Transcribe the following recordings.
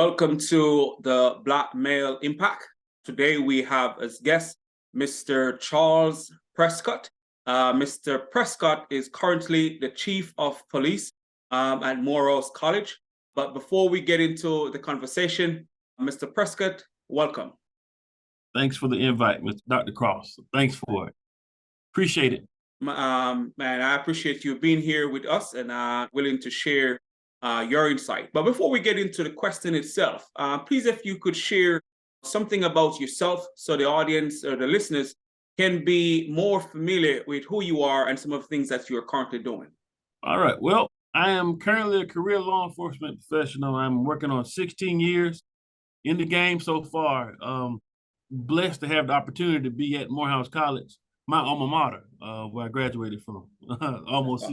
Welcome to the Black Male Impact. Today we have as guest Mr. Charles Prescott. Mr. Prescott is currently the Chief of Police at Morehouse College. But before we get into the conversation, Mr. Prescott, welcome. Thanks for the invite, Mr. Dr. Cross. Thanks for it. Appreciate it. Man, I appreciate you being here with us and willing to share your insight. But before we get into the question itself, please, if you could share something about yourself so the audience or the listeners can be more familiar with who you are and some of the things that you're currently doing. All right. Well, I am currently a career law enforcement professional. I'm working on 16 years in the game so far. Blessed to have the opportunity to be at Morehouse College, my alma mater, where I graduated from almost,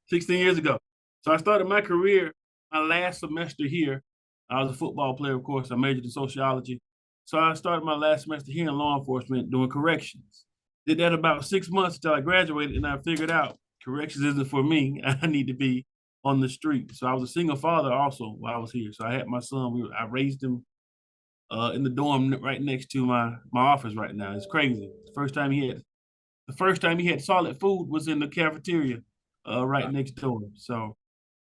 16 years ago. So I started my career, my last semester here. I was a football player, of course. I majored in sociology. So I started my last semester here in law enforcement doing corrections. Did that about 6 months until I graduated, and I figured out corrections isn't for me. I need to be on the street. So I was a single father also while I was here. So I had my son. I raised him in the dorm right next to my office right now. It's crazy. The first time he had solid food was in the cafeteria right next door. So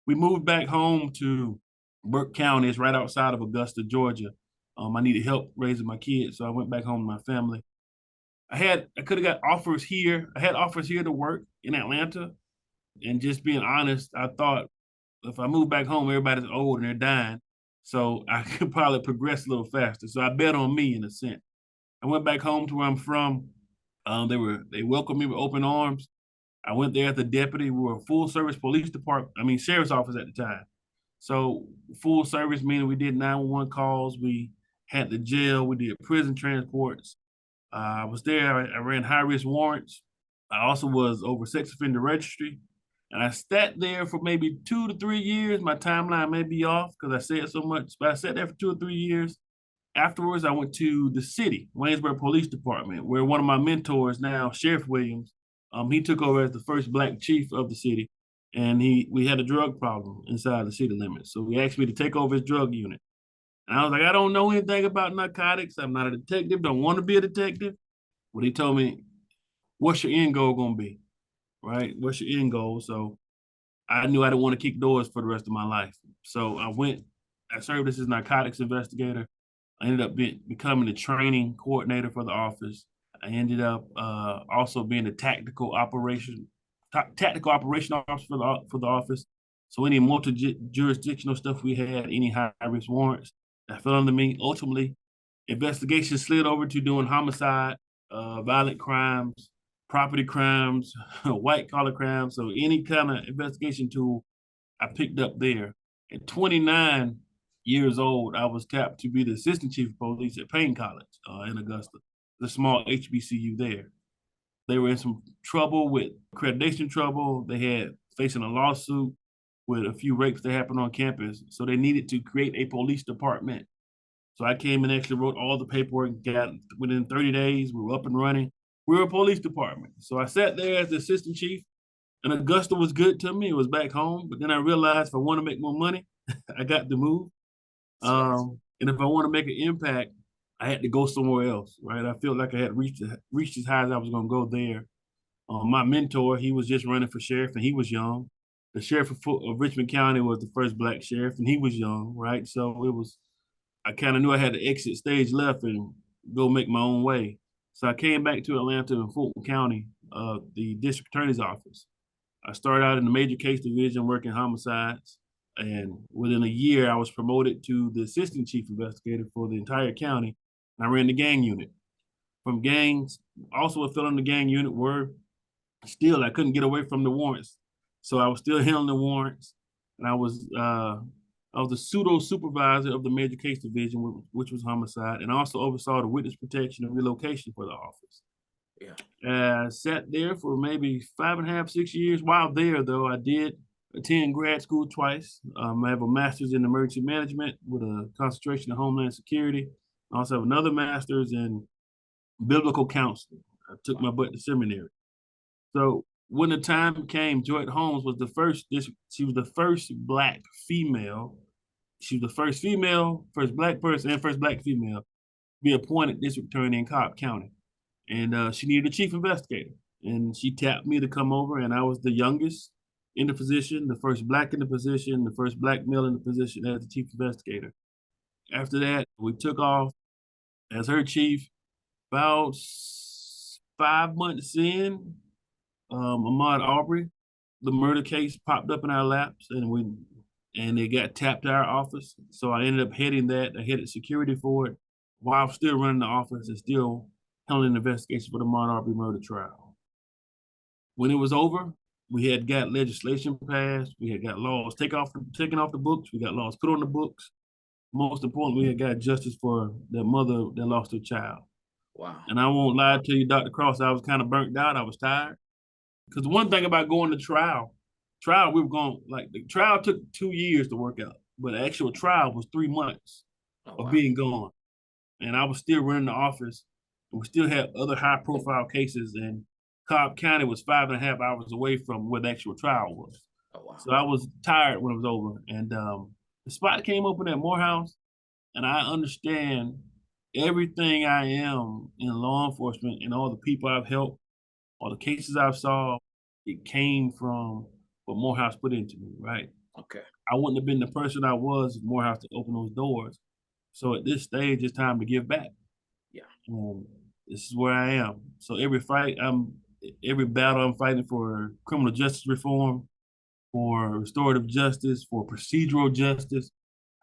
we moved back home to Burke County. It's right outside of Augusta, Georgia. I needed help raising my kids, so I went back home to my family. I could have got offers here. I had offers here to work in Atlanta. And just being honest, I thought if I moved back home, everybody's old and they're dying. So I could probably progress a little faster. So I bet on me in a sense. I went back home to where I'm from. They welcomed me with open arms. I went there as a deputy. We were a full service police department. Sheriff's office at the time. So full service meaning we did 911 calls. We had the jail. We did prison transports. I was there. I ran high risk warrants. I also was over sex offender registry. And I sat there for maybe 2 to 3 years. My timeline may be off because I said so much, but I sat there for 2 or 3 years. Afterwards, I went to the city, Waynesburg Police Department, where one of my mentors now, Sheriff Williams, he took over as the first Black chief of the city, and we had a drug problem inside the city limits. So he asked me to take over his drug unit. And I was like, I don't know anything about narcotics. I'm not a detective, don't want to be a detective. But he told me, what's your end goal going to be? Right? What's your end goal? So I knew I didn't want to kick doors for the rest of my life. So I served as a narcotics investigator. I ended up becoming the training coordinator for the office. I ended up also being the tactical operation officer for the office. So any multi-jurisdictional stuff we had, any high-risk warrants that fell under me. Ultimately, investigation slid over to doing homicide, violent crimes, property crimes, white-collar crimes. So any kind of investigation tool I picked up there. At 29 years old, I was tapped to be the assistant chief of police at Payne College in Augusta, the small HBCU there. They were in some trouble with accreditation trouble. They had facing a lawsuit with a few rapes that happened on campus. So they needed to create a police department. So I came and actually wrote all the paperwork, within 30 days, we were up and running. We were a police department. So I sat there as the assistant chief, and Augusta was good to me. It was back home. But then I realized if I want to make more money, I got to move. And if I want to make an impact, I had to go somewhere else, right? I felt like I had reached as high as I was going to go there. My mentor, he was just running for sheriff, and he was young. The sheriff of Richmond County was the first Black sheriff, and he was young, right? So I kind of knew I had to exit stage left and go make my own way. So I came back to Atlanta in Fulton County, the district attorney's office. I started out in the major case division working homicides. And within a year, I was promoted to the assistant chief investigator for the entire county. And I ran the gang unit. From gangs, also a felon in the gang unit where still I couldn't get away from the warrants. So I was still handling the warrants. And I was the pseudo supervisor of the major case division, which was homicide, and also oversaw the witness protection and relocation for the office. Yeah. I sat there for maybe 5.5, 6 years. While there, though, I did attend grad school twice. I have a master's in emergency management with a concentration in homeland security. I also have another master's in biblical counseling. I took my butt to seminary. So when the time came, Joy Holmes was she was the first Black female She was the first female, first Black person, and first Black female to be appointed district attorney in Cobb County. And she needed a chief investigator. And she tapped me to come over, and I was the youngest in the position, the first Black in the position, the first Black male in the position as the chief investigator. After that, we took off as her chief. About 5 months in, Ahmaud Arbery, the murder case popped up in our laps, and it got tapped to our office. So I ended up heading that. I headed security for it while still running the office and still handling the investigation for the Ahmaud Arbery murder trial. When it was over, we had got legislation passed. We had got laws taken off the books. We got laws put on the books. Most importantly, we had got justice for the mother that lost her child. Wow. And I won't lie to you, Dr. Cross, I was kind of burnt out. I was tired. Because the one thing about going to trial, we were going, like, the trial took 2 years to work out, but the actual trial was 3 months of being gone. And I was still running the office, and we still had other high profile cases, and Cobb County was 5.5 hours away from where the actual trial was. Oh, wow. So I was tired when it was over. And the spot came open at Morehouse, and I understand everything I am in law enforcement and all the people I've helped, all the cases I've solved, it came from what Morehouse put into me, right? Okay. I wouldn't have been the person I was if Morehouse to open those doors. So at this stage, it's time to give back. Yeah. This is where I am. So every battle I'm fighting for criminal justice reform, for restorative justice, for procedural justice,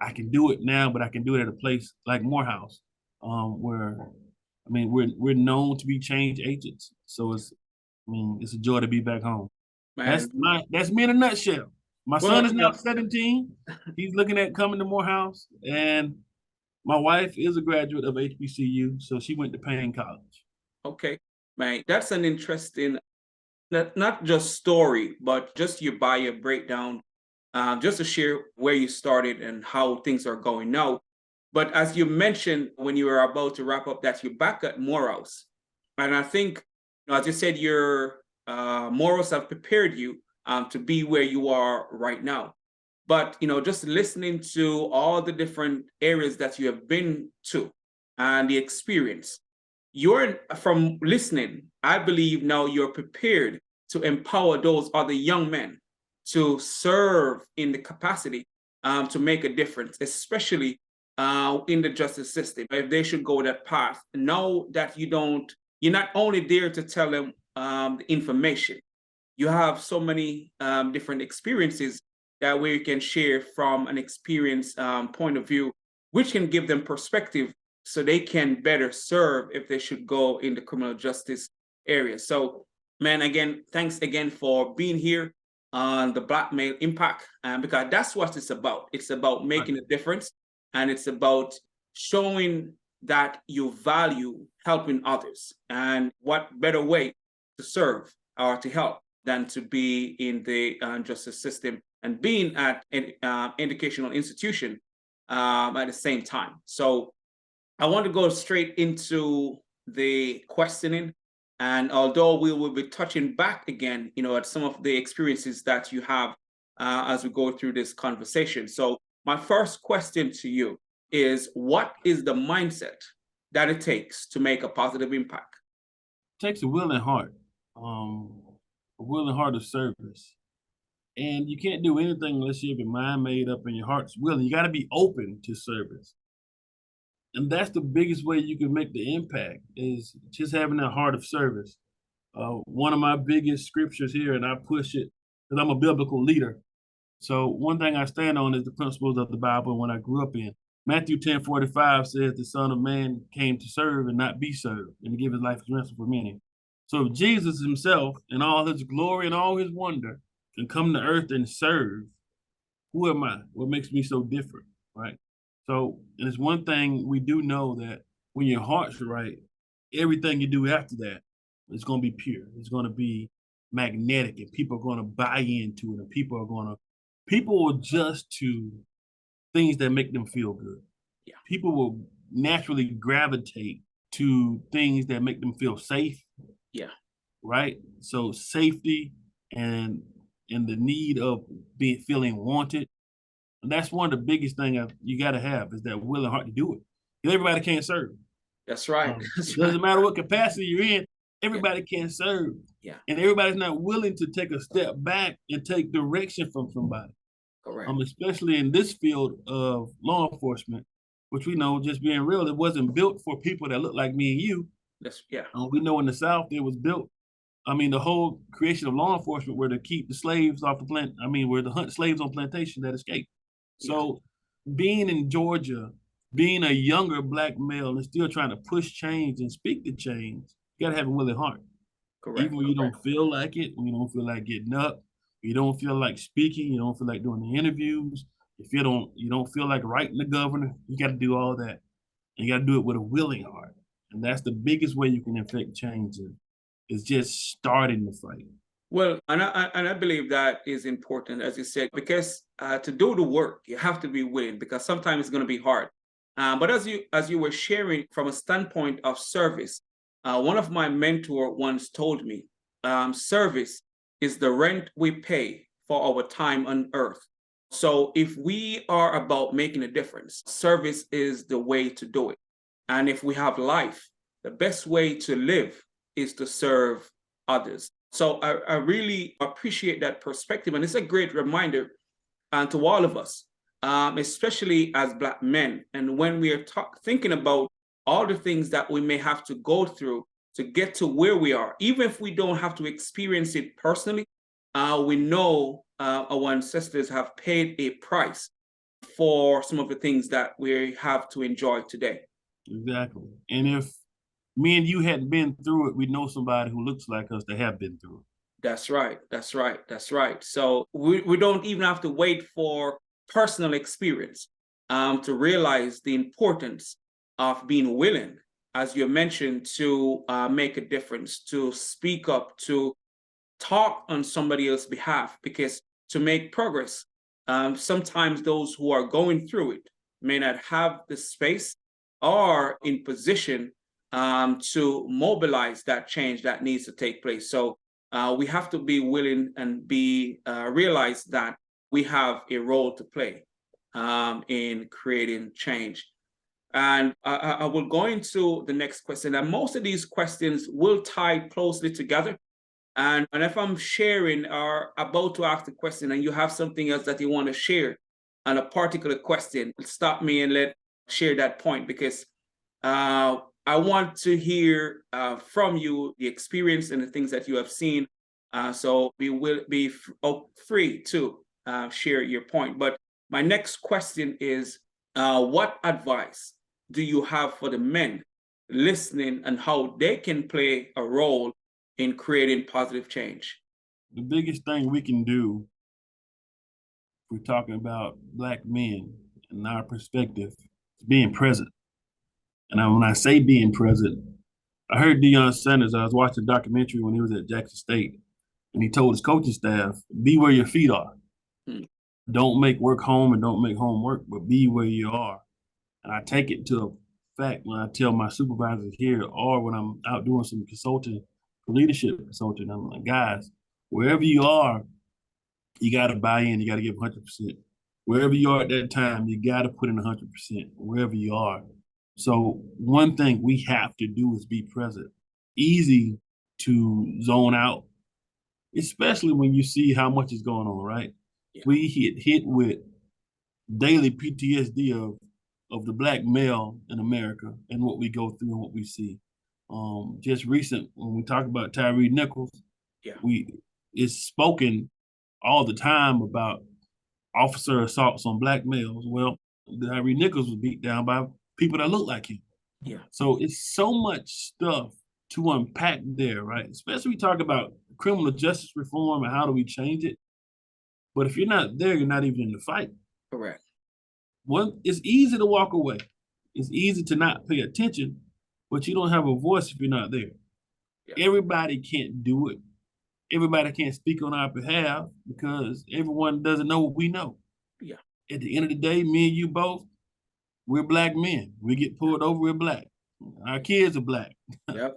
I can do it now, but I can do it at a place like Morehouse, where, I mean, we're known to be change agents. So it's a joy to be back home. Man. That's me in a nutshell. My Well, son is now 17. He's looking at coming to Morehouse, and my wife is a graduate of HBCU, so she went to Payne College. Okay, man, that's an interesting, not just story, but just your bio breakdown, just to share where you started and how things are going now. But as you mentioned when you were about to wrap up, that you're back at Morehouse, and I think, as you said, your morals have prepared you to be where you are right now. But just listening to all the different areas that you have been to and the experience, from listening, I believe now you're prepared to empower those other young men to serve in the capacity to make a difference, especially in the justice system. If they should go that path, know that you're not only there to tell them the information. You have so many different experiences that way you can share from an experience point of view, which can give them perspective so they can better serve if they should go in the criminal justice area. So, man, again, thanks again for being here on the Black Male Impact, because that's what it's about. It's about making a difference, and it's about showing that you value helping others. And what better way to serve or to help than to be in the justice system and being at an educational institution at the same time. So I want to go straight into the questioning. And although we will be touching back again, at some of the experiences that you have as we go through this conversation. So my first question to you is, what is the mindset that it takes to make a positive impact? It takes a willing heart, a willing heart of service. And you can't do anything unless you have your mind made up and your heart's willing. You got to be open to service. And that's the biggest way you can make the impact, is just having that heart of service. One of my biggest scriptures here, and I push it because I'm a biblical leader. So one thing I stand on is the principles of the Bible when I grew up in. Matthew 10:45 says the Son of Man came to serve and not be served, and to give his life as ransom for many. So if Jesus himself in all his glory and all his wonder can come to earth and serve, who am I? What makes me so different, right? So there's one thing we do know, that when your heart's right, everything you do after that is going to be pure. It's going to be magnetic, and people are going to buy into it, and people will adjust to things that make them feel good. Yeah. People will naturally gravitate to things that make them feel safe. Yeah. Right? So safety and the need of feeling wanted, And that's one of the biggest things you got to have is that willing heart to do it. Because everybody can't serve. That's right. It doesn't matter what capacity you're in, Yeah. everybody can't serve. Yeah. And everybody's not willing to take a step back and take direction from somebody. Correct. Especially in this field of law enforcement, which we know, just being real, it wasn't built for people that look like me and you. Yeah. We know in the South it was built. I mean, the whole creation of law enforcement were to keep the slaves off the plant. I mean, were to hunt slaves on plantation that escaped. So being in Georgia, being a younger Black male and still trying to push change and speak the change, you gotta have a willing heart. Correct. Even when you don't feel like it, when you don't feel like getting up, you don't feel like speaking, you don't feel like doing the interviews, if you don't feel like writing the governor, you gotta do all that. And you gotta do it with a willing heart. And that's the biggest way you can affect change is just starting the fight. Well, and I believe that is important, as you said, because to do the work, you have to be willing, because sometimes it's going to be hard. But as you were sharing from a standpoint of service, one of my mentor once told me, service is the rent we pay for our time on earth. So if we are about making a difference, service is the way to do it. And if we have life, the best way to live is to serve others. So I really appreciate that perspective. And it's a great reminder to all of us, especially as Black men. And when we are thinking about all the things that we may have to go through to get to where we are, even if we don't have to experience it personally, we know our ancestors have paid a price for some of the things that we have to enjoy today. Exactly. And if me and you hadn't been through it, we know somebody who looks like us that have been through it. That's right. That's right. That's right. So we don't even have to wait for personal experience to realize the importance of being willing, as you mentioned, to make a difference, to speak up, to talk on somebody else's behalf, because to make progress, sometimes those who are going through it may not have the space or in position to mobilize that change that needs to take place. So we have to be willing and realize that we have a role to play in creating change. And I will go into the next question. And most of these questions will tie closely together. And if I'm sharing or about to ask the question and you have something else that you want to share on a particular question, stop me and share that point, because I want to hear from you the experience and the things that you have seen. So we will be free to share your point. But my next question is, what advice do you have for the men listening and how they can play a role in creating positive change? The biggest thing we can do, if we're talking about Black men and our perspective, is being present. And when I say being present, I heard Deion Sanders, I was watching a documentary when he was at Jackson State, and he told his coaching staff, be where your feet are. Don't make work home and don't make home work, but be where you are. And I take it to a fact when I tell my supervisors here or when I'm out doing some consulting, leadership consulting, I'm like, guys, wherever you are, you got to buy in, you got to give 100%. Wherever you are at that time, you got to put in 100%, wherever you are. So one thing we have to do is be present. Easy to zone out, especially when you see how much is going on, right? Yeah. We hit with daily PTSD of the Black male in America and what we go through and what we see. Just recent, when we talk about Tyree Nichols, it's spoken all the time about officer assaults on Black males. Well, Tyree Nichols was beat down by people that look like him. Yeah. So it's so much stuff to unpack there, right? Especially we talk about criminal justice reform and how do we change it. But if you're not there, you're not even in the fight. Correct. It's easy to walk away. It's easy to not pay attention, but you don't have a voice if you're not there. Yeah. Everybody can't do it. Everybody can't speak on our behalf because everyone doesn't know what we know. Yeah. At the end of the day, me and you both, we're Black men. We get pulled over, we're Black. Our kids are Black. Yep.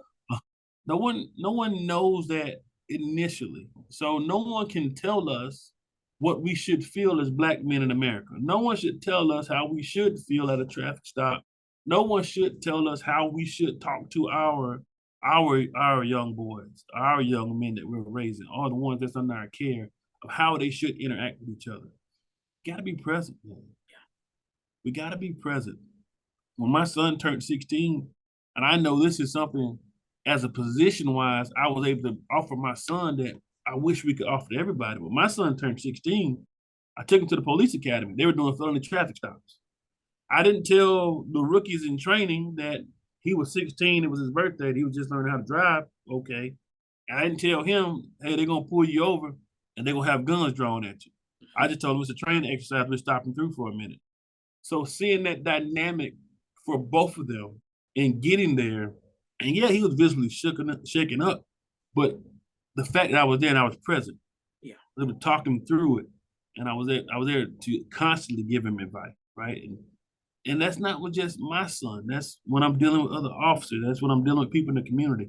No one knows that initially. So no one can tell us what we should feel as Black men in America. No one should tell us how we should feel at a traffic stop. No one should tell us how we should talk to our young boys, our young men that we're raising, all the ones that's under our care, of how they should interact with each other. Got to be present, man. We got to be present. When my son turned 16, and I know this is something as a position wise, I was able to offer my son that I wish we could offer to everybody. But my son turned 16, I took him to the police academy. They were doing felony traffic stops. I didn't tell the rookies in training that he was 16, it was his birthday, he was just learning how to drive. Okay. I didn't tell him, hey, they're gonna pull you over and they're gonna have guns drawn at you. I just told him it's a training exercise, we're stopping through for a minute. So seeing that dynamic for both of them and getting there, and yeah, he was visibly shaken up, but the fact that I was there and I was present, Yeah, we were talking through it, and I was there to constantly give him advice, right? And that's not with just my son. That's when I'm dealing with other officers. That's when I'm dealing with people in the community.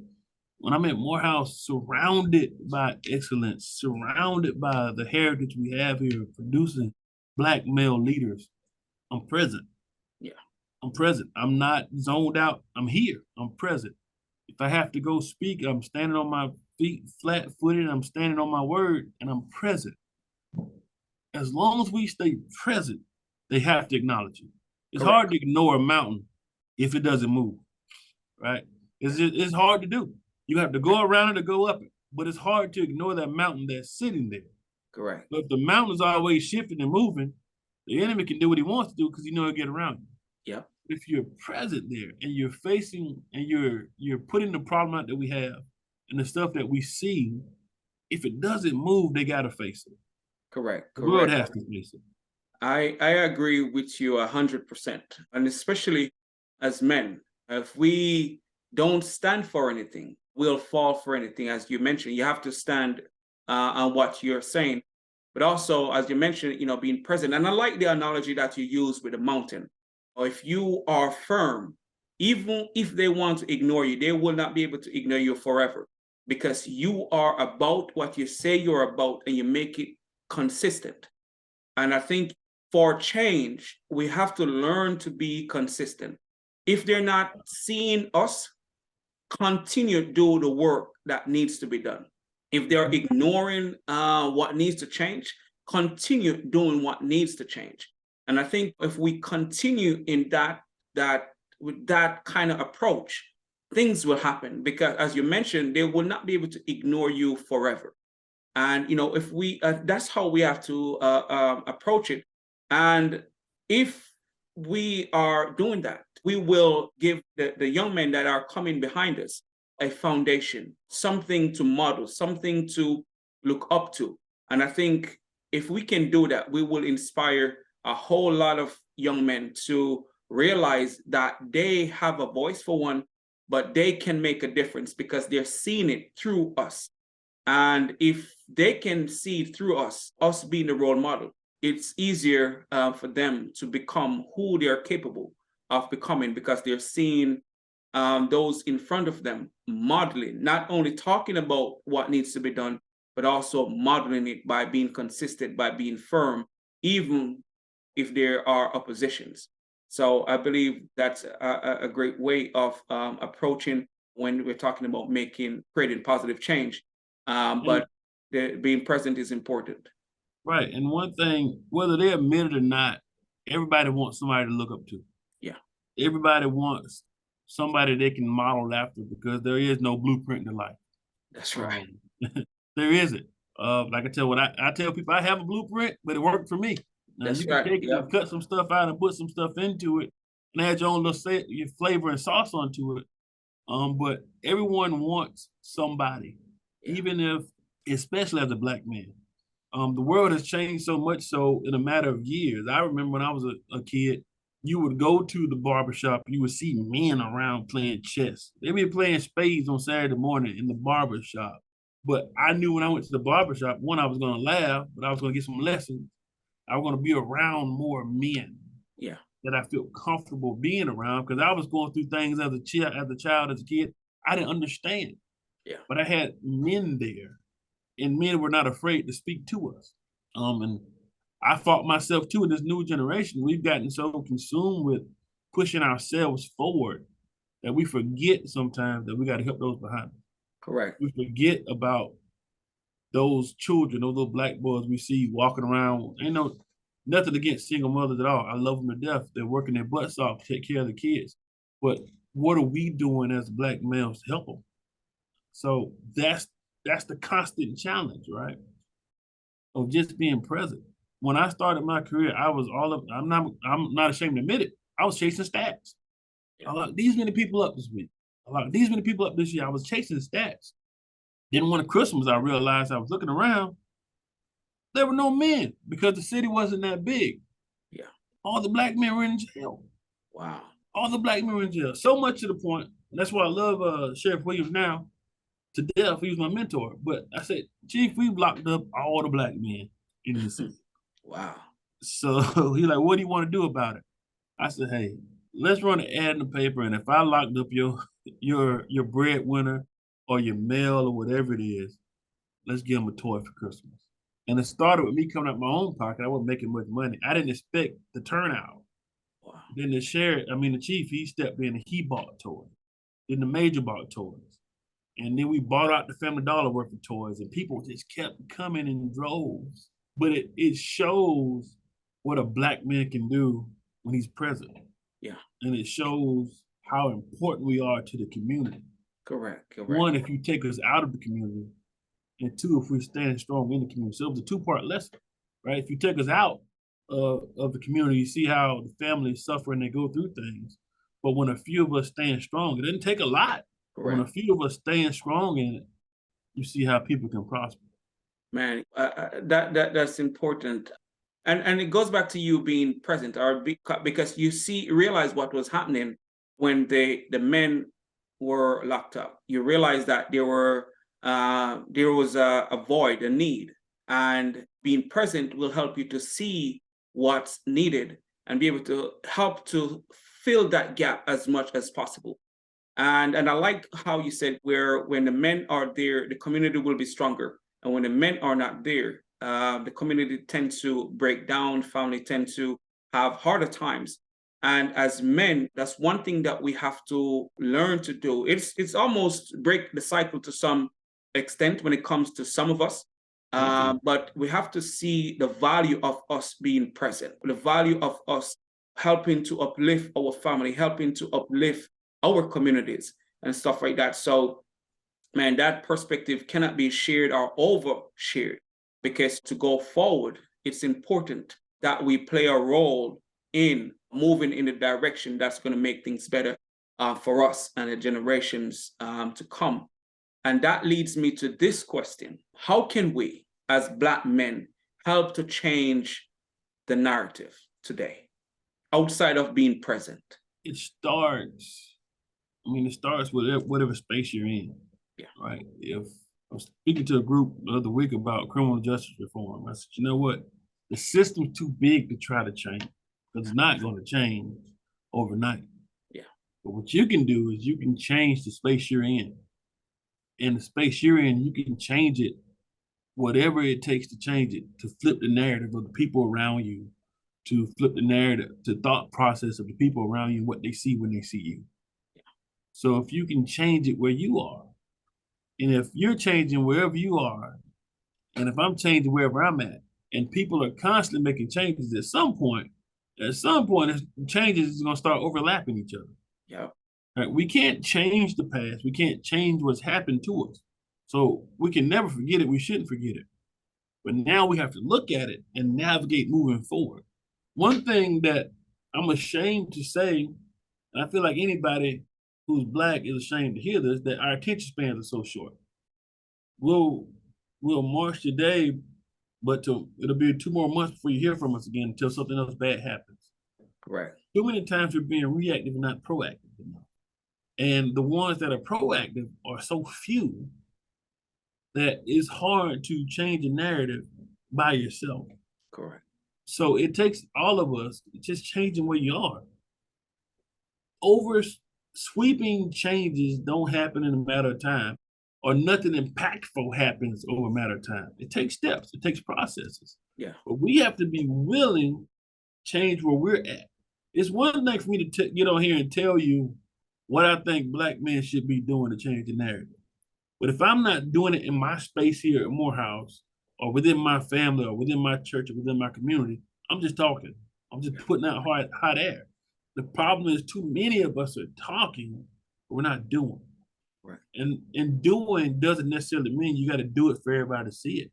When I'm at Morehouse, surrounded by excellence, surrounded by the heritage we have here, producing Black male leaders, I'm present. yeah, I'm present. I'm not zoned out. I'm here. I'm present. If I have to go speak, I'm standing on my feet, flat-footed. I'm standing on my word, and I'm present. As long as we stay present, they have to acknowledge you. It's correct. hard to ignore a mountain if it doesn't move, right? It's hard to do. You have to go around it or go up it, but it's hard to ignore that mountain that's sitting there. Correct. But if the mountain is always shifting and moving, the enemy can do what he wants to do because he'll get around you. Yeah. If you're present there and you're facing and you're putting the problem out that we have and the stuff that we see, if it doesn't move, they gotta face it. Correct. The world Correct. has to face it. I agree with you 100%. And especially as men, if we don't stand for anything, we'll fall for anything. As you mentioned, you have to stand on what you're saying. But also, as you mentioned, being present. And I like the analogy that you use with the mountain. Or if you are firm, even if they want to ignore you, they will not be able to ignore you forever because you are about what you say you're about and you make it consistent. And I think for change, we have to learn to be consistent. If they're not seeing us, continue to do the work that needs to be done. If they're ignoring what needs to change, continue doing what needs to change. And I think if we continue in with that kind of approach, things will happen because, as you mentioned, they will not be able to ignore you forever. And if we that's how we have to approach it. And if we are doing that, we will give the young men that are coming behind us a foundation, something to model, something to look up to. And I think if we can do that, we will inspire a whole lot of young men to realize that they have a voice for one, but they can make a difference because they're seeing it through us. And if they can see through us being the role model, it's easier for them to become who they are capable of becoming because they're seeing those in front of them modeling, not only talking about what needs to be done, but also modeling it by being consistent, by being firm, even if there are oppositions. So I believe that's a great way of approaching when we're talking about creating positive change. But being present is important. Right. And one thing, whether they admit it or not, everybody wants somebody to look up to. Yeah. Everybody wants somebody they can model after because there is no blueprint in life. That's right. There isn't. Like I tell people, I have a blueprint, but it worked for me. Now That's you can right. take it and cut some stuff out and put some stuff into it and add your own little your flavor and sauce onto it. But everyone wants somebody, even if, especially as a Black man. The world has changed so much so in a matter of years. I remember when I was a kid, you would go to the barbershop, you would see men around playing chess. They'd be playing spades on Saturday morning in the barbershop. But I knew when I went to the barbershop, one, I was going to laugh, but I was going to get some lessons. I was going to be around more men. Yeah. That I feel comfortable being around because I was going through things as a child, as a kid. I didn't understand. Yeah. But I had men there, and men were not afraid to speak to us. And I fought myself too. In this new generation, we've gotten so consumed with pushing ourselves forward that we forget sometimes that we got to help those behind us. Correct. We forget about those children, those little black boys we see walking around. Ain't no nothing against single mothers at all. I love them to death. They're working their butts off to take care of the kids. But what are we doing as black males to help them? So that's the constant challenge, right? Of just being present. When I started my career, I was all of I'm not ashamed to admit it. I was chasing stats. I locked these many people up this week. I locked these many people up this year. I was chasing stats. Then one Christmas, I realized I was looking around. There were no men because the city wasn't that big. Yeah. All the black men were in jail. Wow. All the black men were in jail. So much to the point. That's why I love Sheriff Williams now to death. He was my mentor. But I said, Chief, we've locked up all the black men in the city. Wow. So he's like, what do you want to do about it? I said, hey, let's run an ad in the paper. And if I locked up your breadwinner or your male or whatever it is, let's give him a toy for Christmas. And it started with me coming out of my own pocket. I wasn't making much money. I didn't expect the turnout. Wow. Then the chief, he stepped in and he bought toys. Then the major bought toys. And then we bought out the Family Dollar worth of toys, and people just kept coming in droves. But it shows what a black man can do when he's present. Yeah. And it shows how important we are to the community. Correct. One, if you take us out of the community, and two, if we stand strong in the community. So it was a two-part lesson, right? If you take us out of the community, you see how the families suffer and they go through things. But when a few of us stand strong, it doesn't take a lot. When a few of us stand strong in it, you see how people can prosper. Man, that's important. And it goes back to you being present, because you realize what was happening when the men were locked up. You realize that there was a void, a need, and being present will help you to see what's needed and be able to help to fill that gap as much as possible. And I like how you said when the men are there, the community will be stronger. And when the men are not there, the community tends to break down, family tend to have harder times. And as men, that's one thing that we have to learn to do. It's almost break the cycle to some extent when it comes to some of us. But we have to see the value of us being present, the value of us helping to uplift our family, helping to uplift our communities and stuff like that. So, man, that perspective cannot be shared or overshared, because to go forward, it's important that we play a role in moving in the direction that's going to make things better for us and the generations to come. And that leads me to this question. How can we, as Black men, help to change the narrative today, outside of being present? It starts with whatever space you're in. Yeah. Right. If I was speaking to a group the other week about criminal justice reform, I said, you know what? The system's too big to try to change, because it's not going to change overnight. Yeah. But what you can do is you can change the space you're in. And the space you're in, you can change it, whatever it takes to change it, to flip the narrative of the people around you, to flip the narrative, the thought process of the people around you, what they see when they see you. Yeah. So if you can change it where you are, and if you're changing wherever you are, and if I'm changing wherever I'm at, and people are constantly making changes, at some point, changes is going to start overlapping each other. Yeah. Right? We can't change the past. We can't change what's happened to us. So we can never forget it. We shouldn't forget it. But now we have to look at it and navigate moving forward. One thing that I'm ashamed to say, and I feel like anybody who's Black is ashamed to hear this, that our attention spans are so short. We'll march today, but it'll be 2 more months before you hear from us again until something else bad happens. Correct. Too many times we're being reactive and not proactive enough. And the ones that are proactive are so few that it's hard to change a narrative by yourself. Correct. So it takes all of us just changing where you are. Over sweeping changes don't happen in a matter of time, or nothing impactful happens over a matter of time. It takes steps, it takes processes. Yeah. But we have to be willing to change where we're at. It's one thing for me to get on here and tell you what I think Black men should be doing to change the narrative. But if I'm not doing it in my space here at Morehouse, or within my family, or within my church, or within my community, I'm just talking. I'm just putting out hot air. The problem is too many of us are talking, but we're not doing. Right. And doing doesn't necessarily mean you got to do it for everybody to see it.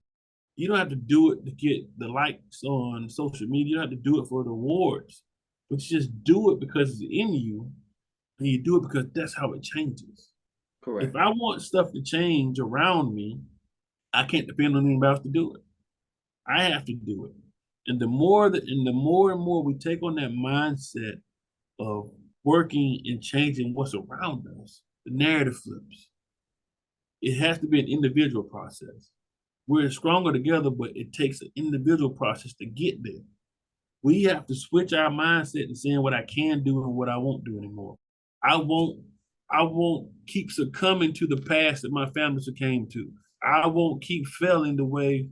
You don't have to do it to get the likes on social media. You don't have to do it for the awards, but you just do it because it's in you, and you do it because that's how it changes. Correct. If I want stuff to change around me, I can't depend on anybody else to do it. I have to do it. And the more and more we take on that mindset of working and changing what's around us, the narrative flips. It has to be an individual process. We're stronger together, but it takes an individual process to get there. We have to switch our mindset and saying what I can do and what I won't do anymore. I won't keep succumbing to the past that my family succumbed to. I won't keep failing the way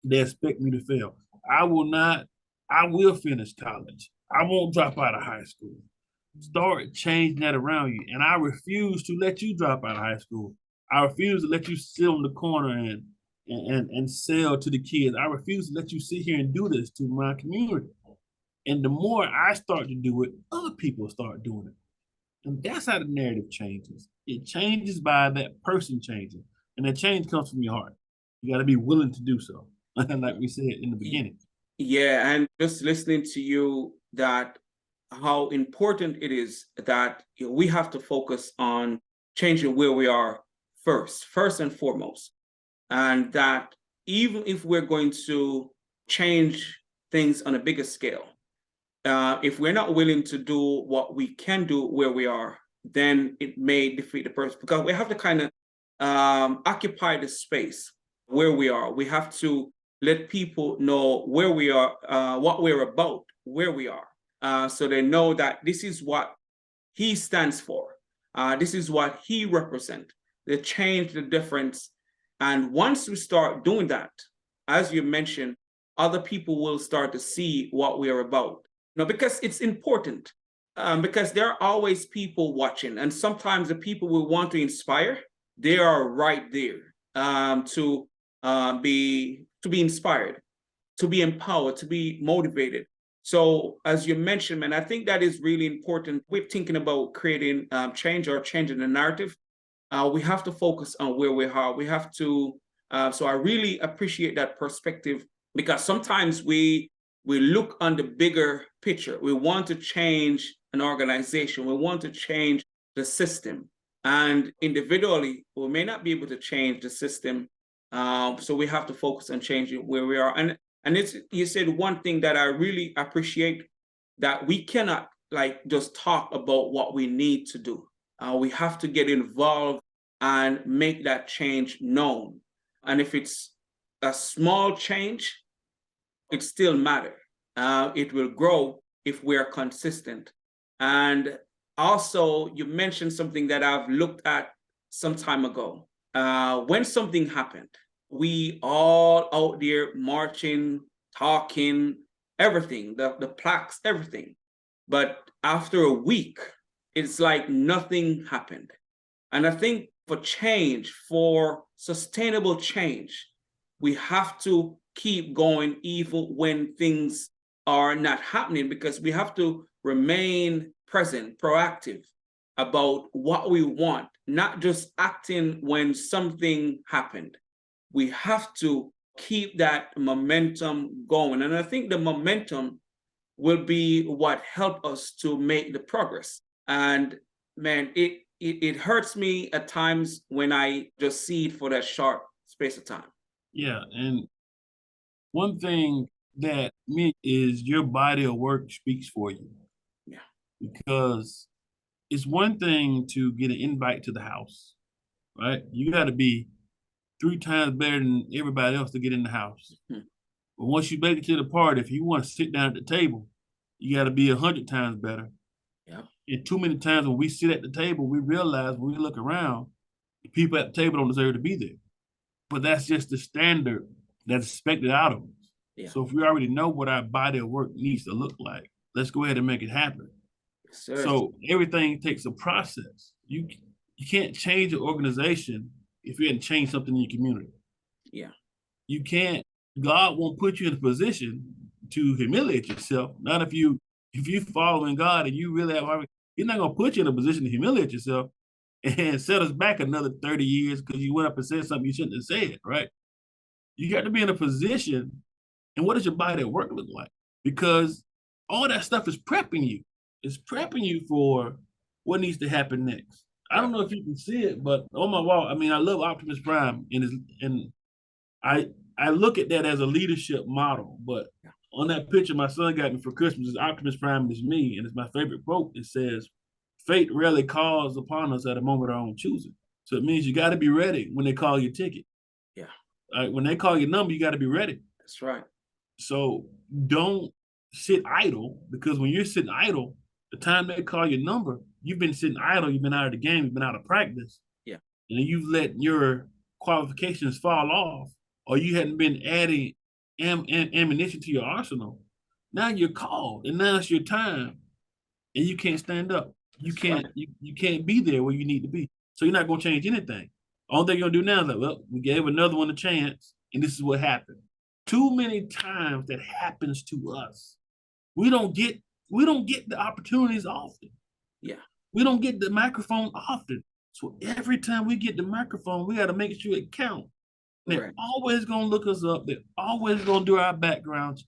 they expect me to fail. I will finish college. I won't drop out of high school. Start changing that around you. And I refuse to let you drop out of high school. I refuse to let you sit on the corner and sell to the kids. I refuse to let you sit here and do this to my community. And the more I start to do it, other people start doing it. And that's how the narrative changes. It changes by that person changing. And that change comes from your heart. You got to be willing to do so, like we said in the beginning. Yeah, and just listening to you, that how important it is that we have to focus on changing where we are first and foremost. And that even if we're going to change things on a bigger scale, if we're not willing to do what we can do where we are, then it may defeat the purpose, because we have to kind of occupy the space where we are. We have to let people know where we are, what we're about, where we are, so they know that this is what he stands for. This is what he represents. The change, the difference. And once we start doing that, as you mentioned, other people will start to see what we are about. Because it's important, because there are always people watching. And sometimes the people we want to inspire, they are right there to be inspired, to be empowered, to be motivated. So as you mentioned, man, I think that is really important. We're thinking about creating change or changing the narrative. We have to focus on where we are. We have to, so I really appreciate that perspective, because sometimes we look on the bigger picture. We want to change an organization. We want to change the system. And individually, we may not be able to change the system. So we have to focus on changing where we are. And you said one thing that I really appreciate, that we cannot just talk about what we need to do. We have to get involved and make that change known. And if it's a small change, it still matters. It will grow if we're consistent. And also, you mentioned something that I've looked at some time ago. When something happened, we all out there marching, talking, everything, the plaques, everything. But after a week, it's like nothing happened. And I think for change, for sustainable change, we have to keep going even when things are not happening, because we have to remain present, proactive about what we want, not just acting when something happened. We have to keep that momentum going. And I think the momentum will be what help us to make the progress. And man, it hurts me at times when I just see it for that short space of time. Yeah, and one thing that me is your body of work speaks for you. Yeah. Because it's one thing to get an invite to the house, right? You got to be 3 times better than everybody else to get in the house. Mm-hmm. But once you make it to the party, if you want to sit down at the table, you got to be 100 times better. Yeah. And too many times when we sit at the table, we realize when we look around, the people at the table don't deserve to be there. But that's just the standard that's expected out of us. Yeah. So if we already know what our body of work needs to look like, let's go ahead and make it happen. Yes, sir. So everything takes a process. You can't change an organization if you hadn't changed something in your community. Yeah. You can't. God won't put you in a position to humiliate yourself. Not if you following God and you really have. He's not gonna put you in a position to humiliate yourself and set us back another 30 years because you went up and said something you shouldn't have said. Right? You got to be in a position. And what does your body at work look like? Because all that stuff is prepping you. It's prepping you for what needs to happen next. I don't know if you can see it, but on my wall, I mean, I love Optimus Prime, and I look at that as a leadership model. But on that picture my son got me for Christmas is Optimus Prime is me, and it's my favorite quote. It says, "Fate rarely calls upon us at a moment of our own choosing." So it means you got to be ready when they call your ticket. Yeah. When they call your number, you got to be ready. That's right. So don't sit idle, because when you're sitting idle, the time they call your number, you've been sitting idle, you've been out of the game, you've been out of practice. Yeah. And you've let your qualifications fall off, or you hadn't been adding ammunition to your arsenal. Now you're called, and now it's your time, and you can't stand up. You That's can't right. you can't be there where you need to be. So you're not going to change anything. All thing you're going to do now is like, well, we gave another one a chance, and this is what happened. Too many times that happens to us. We don't get the opportunities often. Yeah. We don't get the microphone often. So every time we get the microphone, we got to make sure it counts. They're Right. always gonna look us up. They're always gonna do a background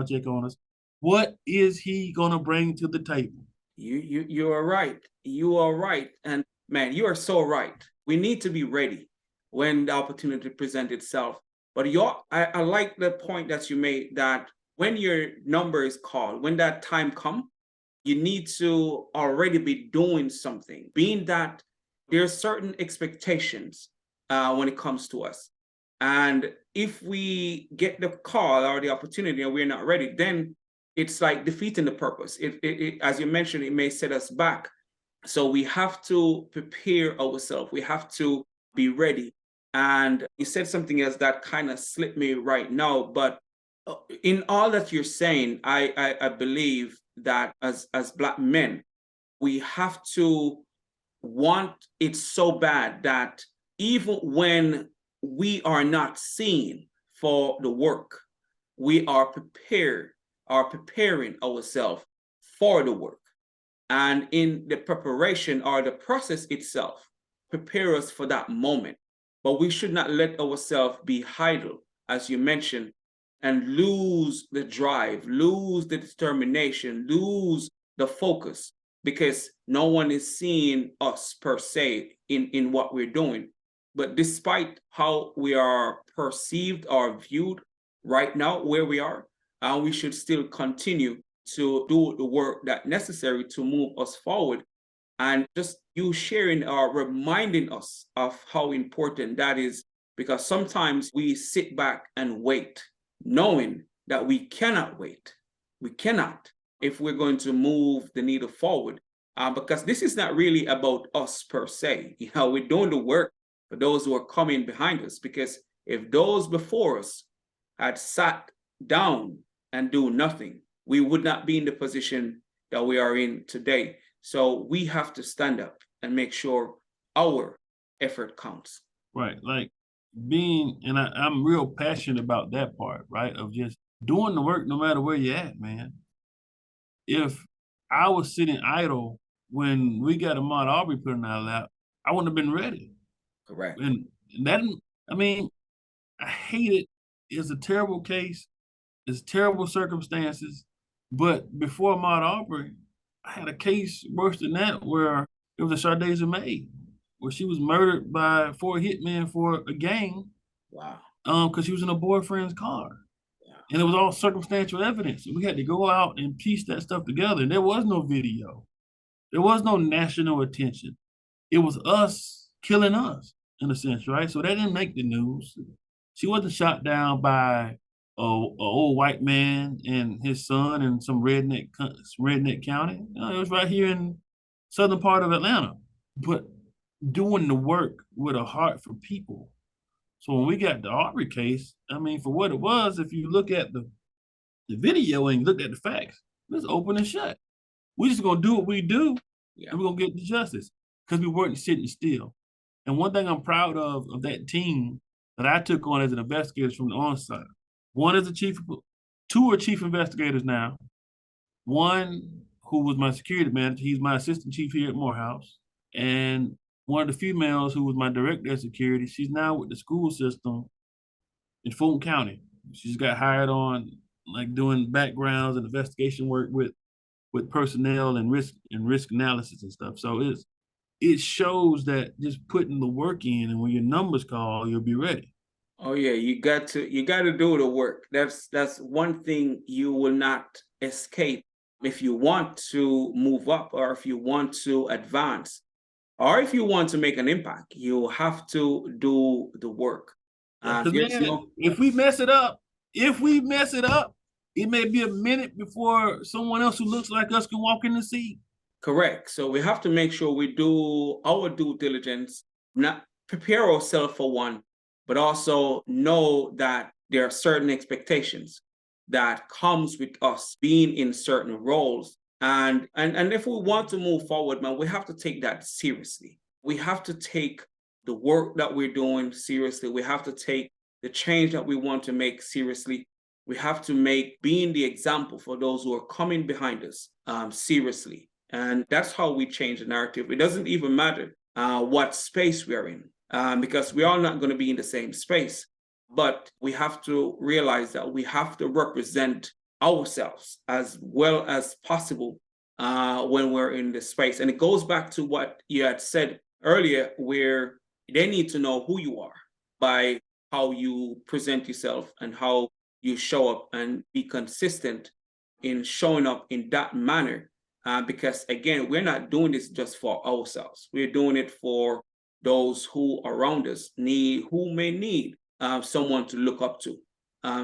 check on us. What is he gonna bring to the table? You are right. You are right. And man, you are so right. We need to be ready when the opportunity presents itself. But I like the point that you made, that when your number is called, when that time comes, you need to already be doing something, being that there are certain expectations when it comes to us. And if we get the call or the opportunity and we're not ready, then it's like defeating the purpose. As you mentioned, it may set us back. So we have to prepare ourselves. We have to be ready. And you said something else that kind of slipped me right now. But in all that you're saying, I believe that as Black men, we have to want it so bad that even when we are not seen for the work, we are preparing ourselves for the work. And in the preparation or the process itself, prepare us for that moment. But we should not let ourselves be idle, as you mentioned, and lose the drive, lose the determination, lose the focus, because no one is seeing us per se in what we're doing. But despite how we are perceived or viewed right now, where we are, we should still continue to do the work that's necessary to move us forward. And just you sharing or reminding us of how important that is, because sometimes we sit back and wait, knowing that we cannot wait. We cannot, if we're going to move the needle forward, because this is not really about us per se. We're doing the work for those who are coming behind us, because if those before us had sat down and do nothing, we would not be in the position that we are in today. So we have to stand up and make sure our effort counts. Right. Like I'm real passionate about that part, right? Of just doing the work no matter where you're at, man. If I was sitting idle when we got Ahmaud Arbery put in our lap, I wouldn't have been ready. Correct. And that, I mean, I hate it. It's a terrible case. It's terrible circumstances. But before Ahmaud Arbery, I had a case worse than that where it was a Sade May, where she was murdered by 4 hitmen for a gang. Wow. Because she was in a boyfriend's car. Yeah. And it was all circumstantial evidence. We had to go out and piece that stuff together. And there was no video. There was no national attention. It was us killing us, in a sense, right? So that didn't make the news. She wasn't shot down by a old white man and his son in some redneck county. No, it was right here in southern part of Atlanta. But doing the work with a heart for people. So when we got the Aubrey case, I mean, for what it was, if you look at the video and you look at the facts, it's open and shut. We're just gonna do what we do, Yeah. and we're gonna get the justice because we weren't sitting still. And one thing I'm proud of that team that I took on as an investigator from the onset. One is the chief, two are chief investigators now. One who was my security manager, he's my assistant chief here at Morehouse, and one of the females who was my director of security, she's now with the school system in Fulton County. She's got hired on like doing backgrounds and investigation work with personnel and risk analysis and stuff. So it shows that just putting the work in, and when your numbers call, you'll be ready. Oh yeah, you got to do the work. That's one thing you will not escape if you want to move up, or if you want to advance, or if you want to make an impact. You have to do the work. If we mess it up, it may be a minute before someone else who looks like us can walk in the seat. Correct. So we have to make sure we do our due diligence, not prepare ourselves for one, but also know that there are certain expectations that comes with us being in certain roles. And if we want to move forward, man, we have to take that seriously. We have to take the work that we're doing seriously. We have to take the change that we want to make seriously. We have to make being the example for those who are coming behind us seriously. And that's how we change the narrative. It doesn't even matter what space we're in, because we're all not going to be in the same space. But we have to realize that we have to represent ourselves as well as possible when we're in this space. And it goes back to what you had said earlier, where they need to know who you are by how you present yourself and how you show up, and be consistent in showing up in that manner. Because again, we're not doing this just for ourselves. We're doing it for those who around us who may need someone to look up to,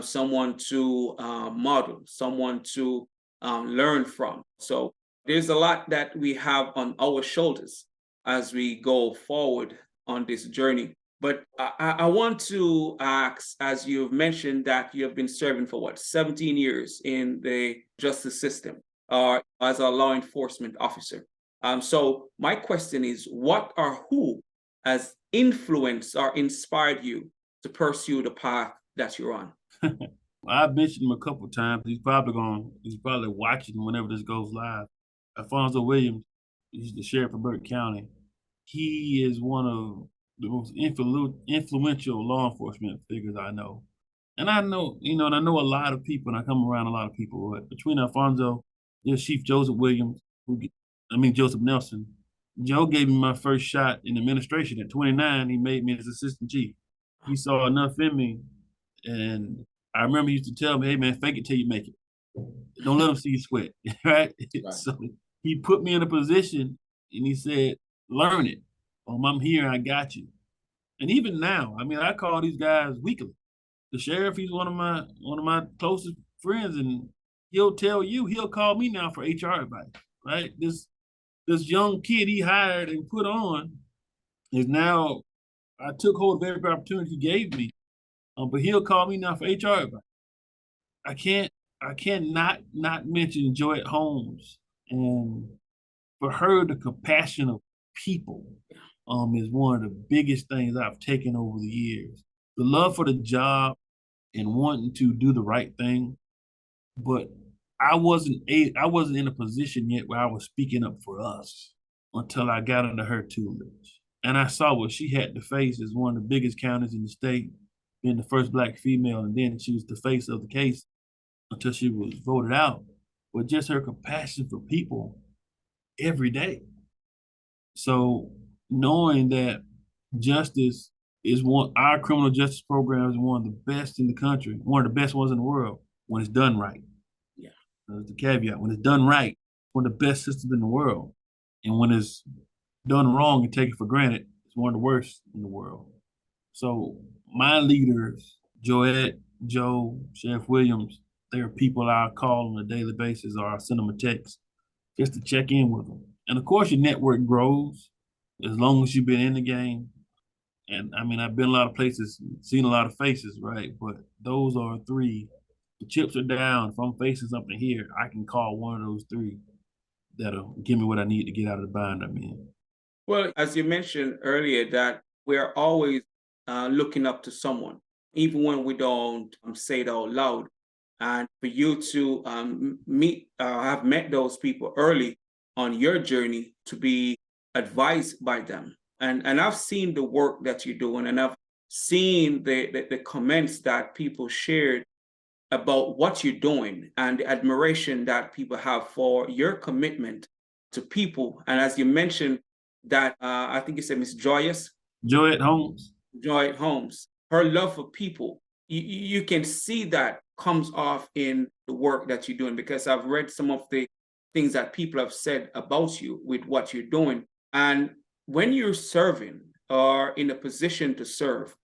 someone to model, someone to learn from. So there's a lot that we have on our shoulders as we go forward on this journey. But I want to ask, as you've mentioned that you have been serving for 17 years in the justice system, as a law enforcement officer. So my question is, what or who has influenced or inspired you to pursue the path that you're on? I've mentioned him a couple of times. He's probably watching whenever this goes live. Alfonso Williams, he's the sheriff of Burke County. He is one of the most influential law enforcement figures I know. And I know, and I know a lot of people, and I come around a lot of people. But between Alfonso, there's Chief Joseph Williams, Joseph Nelson. Joe gave me my first shot in administration at 29. He made me his assistant chief. He saw enough in me, and I remember he used to tell me, "Hey man, fake it till you make it. Don't let them see you sweat." Right? So he put me in a position, and he said, "Learn it. I'm here. I got you." And even now, I mean, I call these guys weekly. The sheriff, he's one of my closest friends, and he'll call me now for HR advice. Right? This young kid he hired and put on is now. I took hold of every opportunity he gave me, but he'll call me now for HR advice. I can't not mention Joette Holmes, and for her, the compassion of people is one of the biggest things I've taken over the years. The love for the job and wanting to do the right thing, but I wasn't in a position yet where I was speaking up for us until I got under her tutelage. And I saw what she had to face as one of the biggest counties in the state, being the first Black female, and then she was the face of the case until she was voted out. But just her compassion for people every day. So knowing that justice is our criminal justice program is one of the best in the country, one of the best ones in the world when it's done right. Yeah. That's the caveat. When it's done right, one of the best systems in the world. And when it's done wrong and taken for granted, it's one of the worst in the world. So my leaders, Joette, Joe, Sheriff Williams, they are people I call on a daily basis, or I send them a text just to check in with them. And of course, your network grows as long as you've been in the game. And I mean, I've been a lot of places, seen a lot of faces, right? But those are three. The chips are down. If I'm facing something here, I can call one of those three that'll give me what I need to get out of the bind I'm in. Well, as you mentioned earlier, that we're always looking up to someone, even when we don't say it out loud. And for you to have met those people early on your journey to be advised by them. And I've seen the work that you're doing, and I've seen the comments that people shared about what you're doing and the admiration that people have for your commitment to people. And as you mentioned, that I think you said Miss Joyous, Joy at Homes. Joy Holmes, her love for people, you can see that comes off in the work that you're doing, because I've read some of the things that people have said about you with what you're doing. And when you're serving or in a position to serve,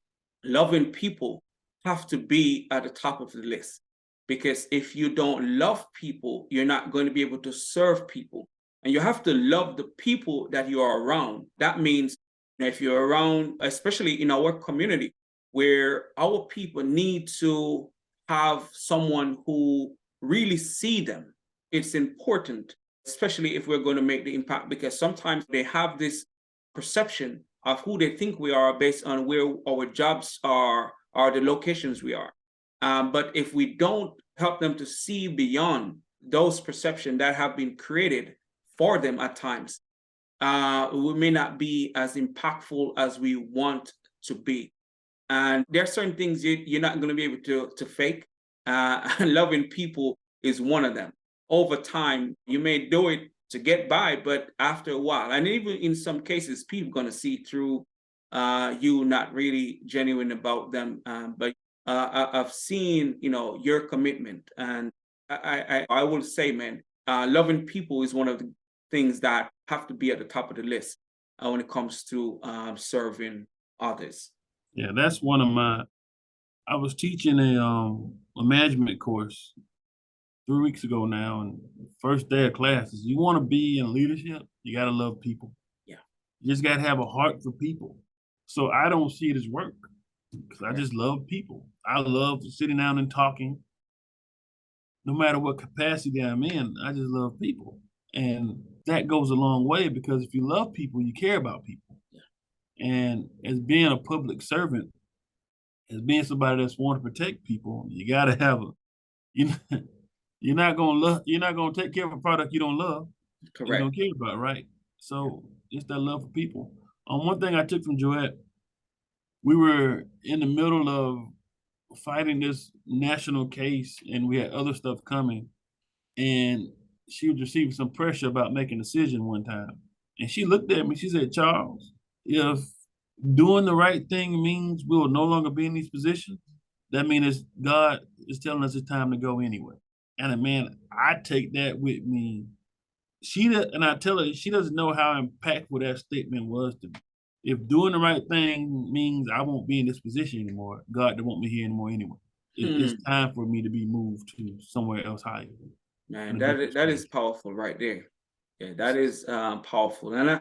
loving people have to be at the top of the list. Because if you don't love people, you're not going to be able to serve people. And you have to love the people that you are around. That means if you're around, especially in our community, where our people need to have someone who really see them, it's important, especially if we're going to make the impact, because sometimes they have this perception of who they think we are based on where our jobs are the locations we are. But if we don't help them to see beyond those perceptions that have been created for them at times, we may not be as impactful as we want to be. And there are certain things you're not going to be able to fake. Loving people is one of them. Over time, you may do it to get by, but after a while, and even in some cases, people are going to see through you not really genuine about them. But I've seen, your commitment, and I will say, man, loving people is one of the things that have to be at the top of the list when it comes to serving others. Yeah, that's one of my. I was teaching a management course 3 weeks ago now, and first day of class is you want to be in leadership, you got to love people. Yeah. You just got to have a heart for people. So I don't see it as work because I just love people. I love sitting down and talking. No matter what capacity I'm in, I just love people. And that goes a long way, because if you love people, you care about people. Yeah. And as being a public servant, as being somebody that's want to protect people, you got to have a, you know, you're not gonna take care of a product you don't love, you Correct. don't care about, right? So it's that love for people. One thing I took from Joette, we were in the middle of fighting this national case, and we had other stuff coming, and she was receiving some pressure about making a decision one time, and she looked at me. She said, "Charles, if doing the right thing means we'll no longer be in these positions, that means God is telling us it's time to go anyway." And man, I take that with me. And I tell her she doesn't know how impactful that statement was to me. If doing the right thing means I won't be in this position anymore, God don't want me here anymore anyway. It's time for me to be moved to somewhere else higher. Man, that is powerful right there. Yeah, that is powerful. And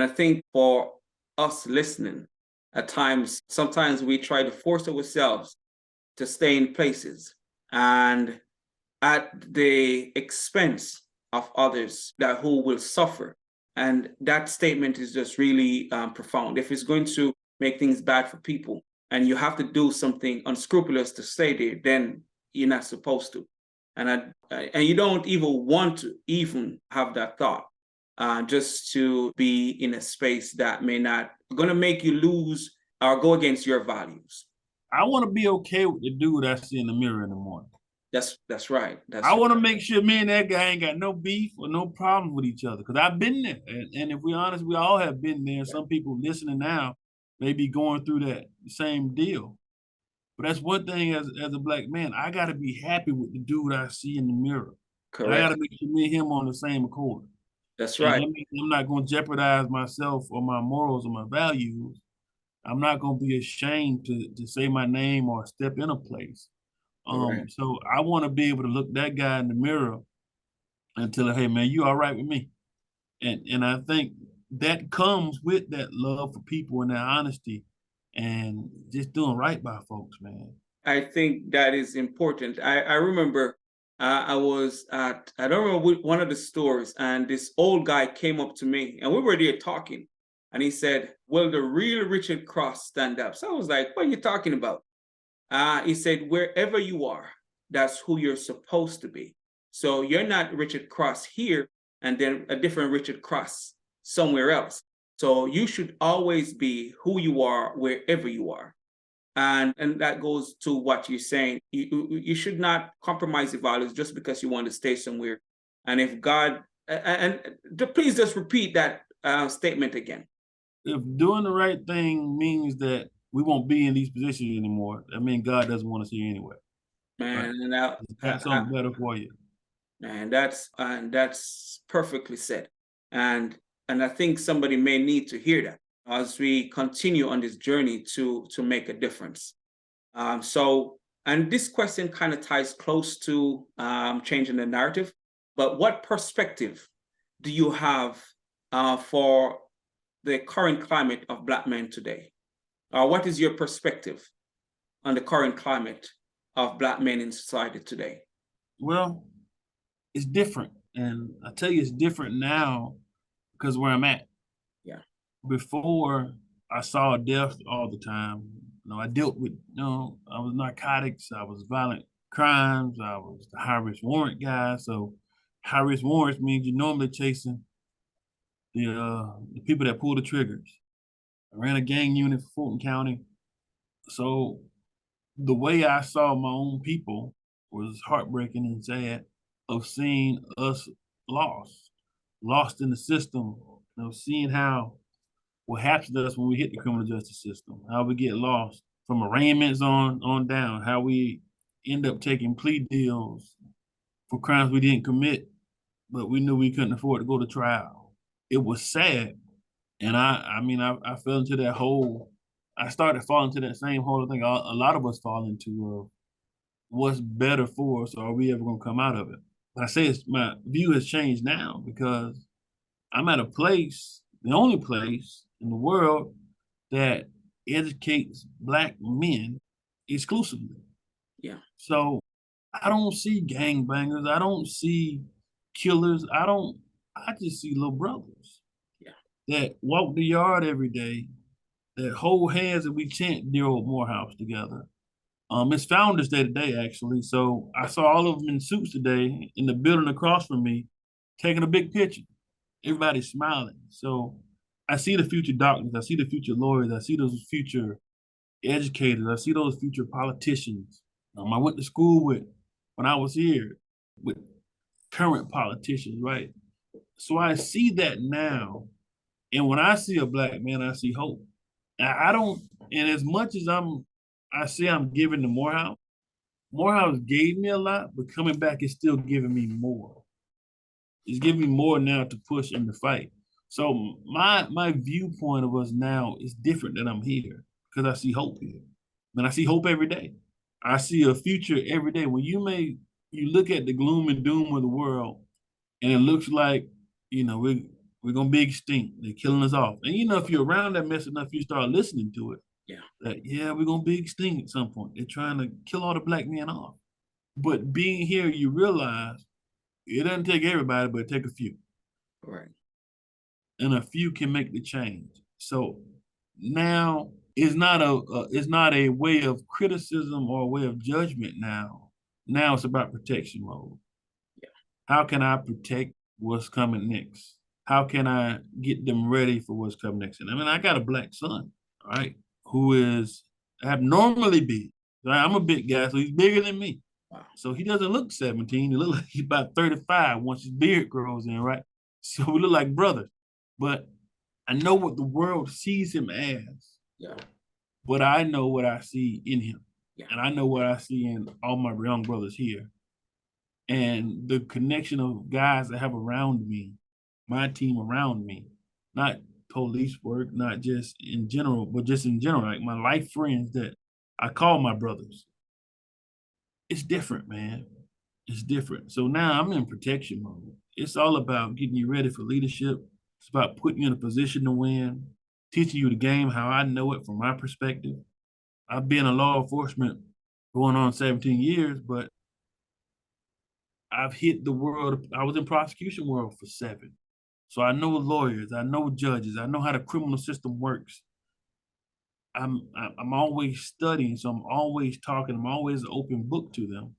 I think for us listening, at times, sometimes we try to force ourselves to stay in places and at the expense of others that who will suffer. And that statement is just really profound. If it's going to make things bad for people and you have to do something unscrupulous to stay there, then you're not supposed to. And you don't even want to even have that thought, just to be in a space that may not going to make you lose or go against your values. I want to be okay with the dude I see in the mirror in the morning. That's right. I want to make sure me and that guy ain't got no beef or no problem with each other, because I've been there. And if we're honest, we all have been there. Some people listening now may be going through that same deal. But that's one thing as a black man, I got to be happy with the dude I see in the mirror. And I got Correct. to make sure me and him on the same accord. That's And right. that means I'm not going to jeopardize myself or my morals or my values. I'm not going to be ashamed to say my name or step in a place. Correct. So I want to be able to look that guy in the mirror and tell him, "Hey man, you all right with me?" And I think that comes with that love for people and that honesty. and just doing right by folks, man. I think that is important. I remember I was at, I don't remember one of the stores, and this old guy came up to me and we were there talking. And he said, "Will the real Richard Cross stand up?" So I was like, "What are you talking about?" He said, "Wherever you are, that's who you're supposed to be. So you're not Richard Cross here and then a different Richard Cross somewhere else. So you should always be who you are wherever you are." And that goes to what you're saying. You should not compromise the values just because you want to stay somewhere. And if God, please just repeat that statement again. If doing the right thing means that we won't be in these positions anymore, I mean, God doesn't want us here anyway, right? Man, and now, He's got something better for you. and that's perfectly said. And I think somebody may need to hear that as we continue on this journey to make a difference. And this question kind of ties close to changing the narrative. But what perspective do you have for the current climate of Black men today? What is your perspective on the current climate of Black men in society today? Well, it's different. And I tell you, it's different now because where I'm at. Yeah. Before, I saw death all the time. I dealt with, I was narcotics, I was violent crimes, I was the high risk warrant guy. So high risk warrants means you're normally chasing the people that pull the triggers. I ran a gang unit for Fulton County. So the way I saw my own people was heartbreaking and sad of seeing us lost in the system, seeing how what happens to us when we hit the criminal justice system, how we get lost from arraignments on down, how we end up taking plea deals for crimes we didn't commit, but we knew we couldn't afford to go to trial. It was sad. And I fell into that hole. I started falling into that same hole. I think a lot of us fall into what's better for us, or are we ever going to come out of it? But I say my view has changed now because I'm at a place, the only place in the world that educates Black men exclusively. Yeah. So I don't see gangbangers. I don't see killers. I just see little brothers. Yeah. That walk the yard every day, that hold hands and we chant Dear Old Morehouse together. It's Founders Day today, actually. So I saw all of them in suits today in the building across from me, taking a big picture. Everybody's smiling. So I see the future doctors. I see the future lawyers. I see those future educators. I see those future politicians. I went to school with, when I was here, with current politicians, right? So I see that now. And when I see a Black man, I see hope. I don't, and as much as I say I'm giving to Morehouse, Morehouse gave me a lot, but coming back is still giving me more. It's giving me more now to push and to fight. So my viewpoint of us now is different than I'm here because I see hope here. And I see hope every day. I see a future every day. When you look at the gloom and doom of the world, and it looks like, we're gonna be extinct. They're killing us off. And if you're around that mess enough, you start listening to it. Yeah. That we're gonna be extinct at some point. They're trying to kill all the Black men off. But being here, you realize it doesn't take everybody, but it take a few. Right. And a few can make the change. So now it's not a way of criticism or a way of judgment now. Now it's about protection mode. Yeah. How can I protect what's coming next? How can I get them ready for what's coming next? And I got a Black son, all right, who is abnormally big. Right? I'm a big guy, so he's bigger than me. Wow. So he doesn't look 17. He looks like he's about 35 once his beard grows in, right? So we look like brothers. But I know what the world sees him as. Yeah. But I know what I see in him. Yeah. And I know what I see in all my young brothers here. And the connection of guys that have around me, my team around me, not police work, not just in general, but just in general, like my life friends that I call my brothers. It's different, man. It's different. So now I'm in protection mode. It's all about getting you ready for leadership. It's about putting you in a position to win. teaching you the game how I know it from my perspective. I've been in law enforcement going on 17 years, but I've hit the world. I was in prosecution world for 7. So I know lawyers, I know judges, I know how the criminal system works. I'm always studying, so I'm always talking, I'm always an open book to them.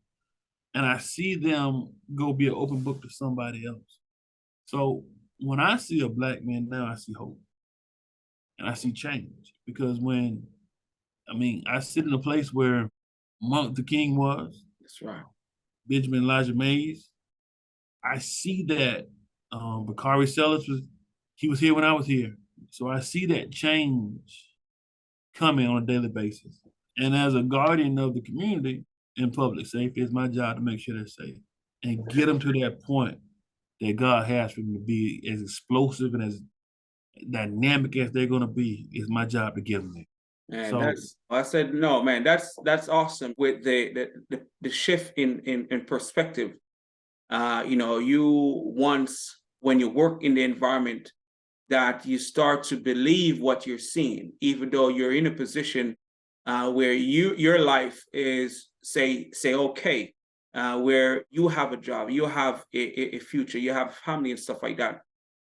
And I see them go be an open book to somebody else. So when I see a black man now, I see hope and I see change. Because I sit in a place where Martin Luther King was, That's right. Benjamin Elijah Mays. I see that Bakari Sellers he was here when I was here. So I see that change coming on a daily basis. And as a guardian of the community in public safety, it's my job to make sure they're safe and get them to that point that God has for them to be as explosive and as dynamic as they're going to be. It's my job to get them there. And So I said, no, man, that's awesome with the shift in perspective. You once, when you work in the environment, that you start to believe what you're seeing, even though you're in a position where your life is say okay, where you have a job, you have a future, you have family and stuff like that.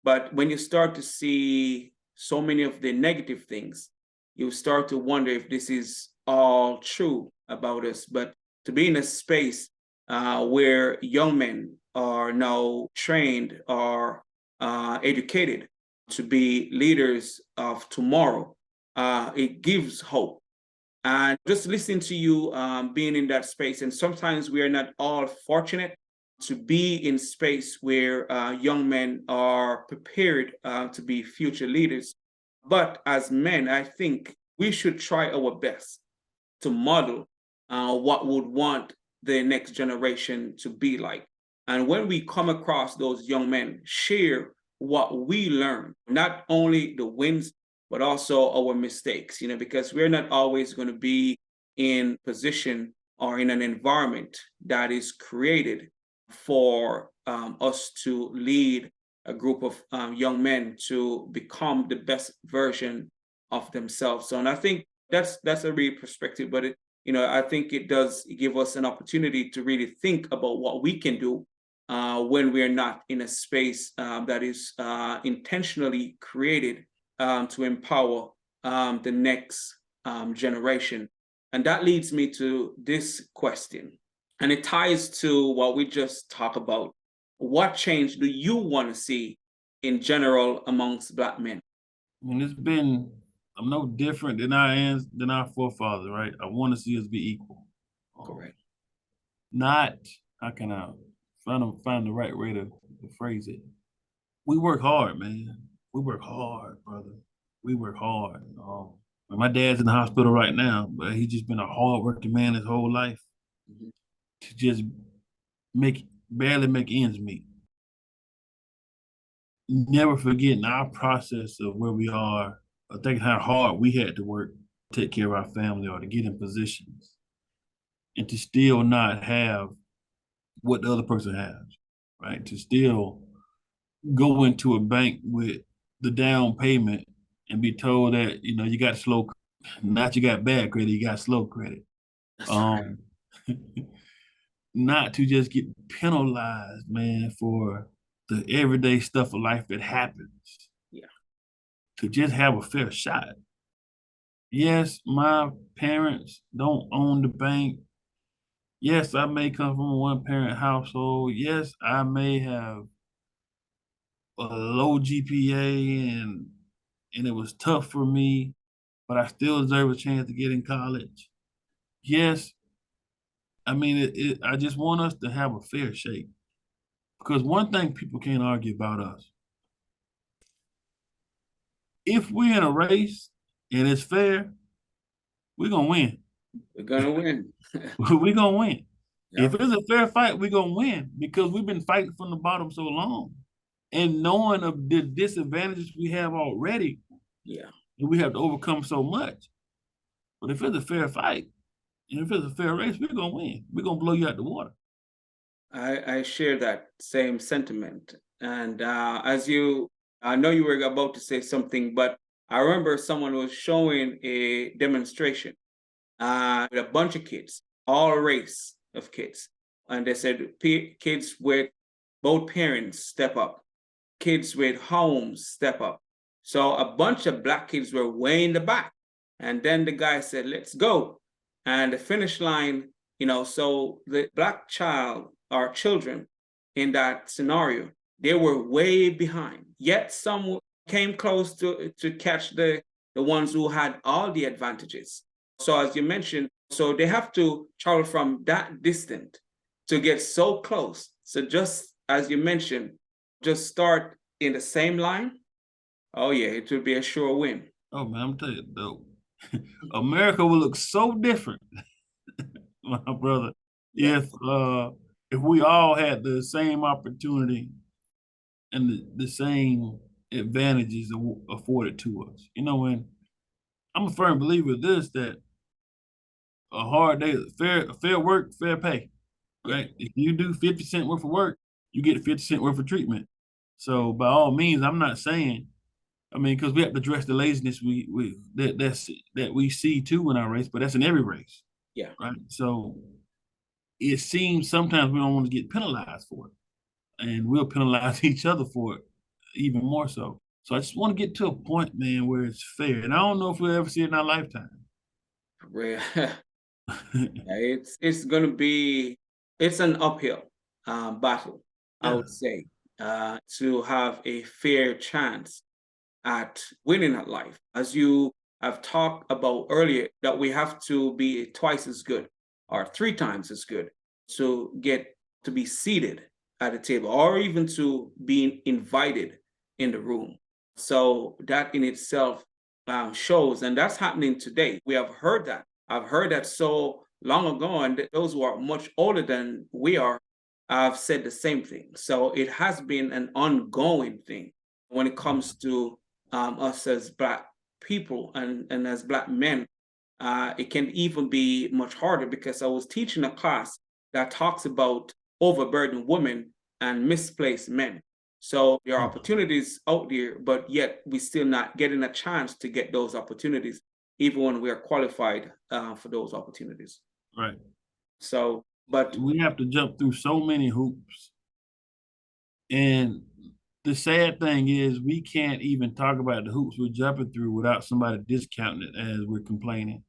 But when you start to see so many of the negative things, you start to wonder if this is all true about us. But to be in a space where young men are now trained or educated to be leaders of tomorrow, it gives hope. And just listening to you being in that space, and sometimes we are not all fortunate to be in space where young men are prepared to be future leaders. But as men, I think we should try our best to model what would want the next generation to be like. And when we come across those young men, share what we learn, not only the wins, but also our mistakes, because we're not always going to be in position or in an environment that is created for us to lead a group of young men to become the best version of themselves. So, and I think that's a real perspective, but I think it does give us an opportunity to really think about what we can do when we're not in a space that is intentionally created to empower the next generation. And that leads me to this question, and it ties to what we just talked about. What change do you want to see in general amongst Black men? I'm no different than our forefathers, right? I want to see us be equal. Correct. Not, how can I find the right way to phrase it? We work hard, man. We work hard, brother. We work hard. My dad's in the hospital right now, but he's just been a hard-working man his whole life to just barely make ends meet. Never forgetting our process of where we are, thinking how hard we had to work to take care of our family or to get in positions, and to still not have what the other person has, right? To still go into a bank with the down payment and be told that you got slow, not you got bad credit, you got slow credit. That's right. Not to just get penalized, man, for the everyday stuff of life that happens. Yeah. To just have a fair shot. Yes, my parents don't own the bank. Yes, I may come from a one-parent household. Yes, I may have a low GPA and it was tough for me, but I still deserve a chance to get in college. Yes, I just want us to have a fair shake. Because one thing people can't argue about us, if we're in a race and it's fair, we're gonna win. We're gonna win. We're gonna win. Yep. If it's a fair fight, we're gonna win because we've been fighting from the bottom so long. And knowing of the disadvantages we have already, Yeah. and we have to overcome so much. But if it's a fair fight, and if it's a fair race, we're gonna win. We're gonna blow you out the water. I share that same sentiment. And I know you were about to say something, but I remember someone was showing a demonstration with a bunch of kids, all race of kids. And they said kids with both parents step up, kids with homes step up. So a bunch of Black kids were way in the back. And then the guy said, let's go. And the finish line, so the Black child or children in that scenario, they were way behind. Yet some came close to catch the ones who had all the advantages. So as you mentioned, so they have to travel from that distant to get so close. So just as you mentioned, just start in the same line. Oh yeah, it would be a sure win. Oh man, I'm telling you, though, America will look so different, my brother, Yeah. if we all had the same opportunity and the same advantages afforded to us. When I'm a firm believer of this, that a hard day, fair work, fair pay. Yeah. Right? If you do 50% worth of work, you get 50% worth of treatment. So by all means, I'm not saying, because we have to address the laziness that we see too in our race, but that's in every race. Yeah. Right. So it seems sometimes we don't want to get penalized for it. And we'll penalize each other for it even more so. So I just want to get to a point, man, where it's fair. And I don't know if we'll ever see it in our lifetime. It's going to be, it's an uphill battle, I would say, to have a fair chance at winning at life. As you have talked about earlier, that we have to be twice as good or 3 times as good to get to be seated at the table or even to be invited in the room. So that in itself shows, and that's happening today. We have heard that. I've heard that so long ago, and those who are much older than we are have said the same thing. So it has been an ongoing thing when it comes to us as Black people and as Black men. It can even be much harder because I was teaching a class that talks about overburdened women and misplaced men. So there are opportunities out there, but yet we still not getting a chance to get those opportunities, even when we are qualified for those opportunities. Right. So, but we have to jump through so many hoops. And the sad thing is we can't even talk about the hoops we're jumping through without somebody discounting it as we're complaining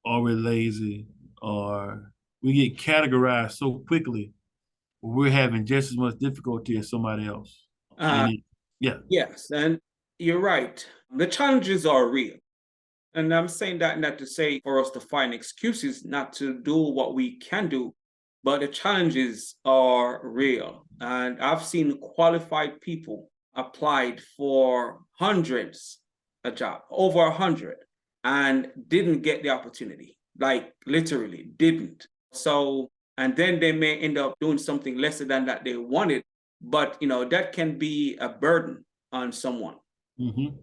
or we're lazy or we get categorized so quickly. We're having just as much difficulty as somebody else. Yes, and you're right. The challenges are real. And I'm saying that not to say for us to find excuses not to do what we can do, but the challenges are real. And I've seen qualified people applied for hundreds a job, over 100, and didn't get the opportunity, like literally didn't. So, and then they may end up doing something lesser than that they wanted, but that can be a burden on someone. Mm-hmm.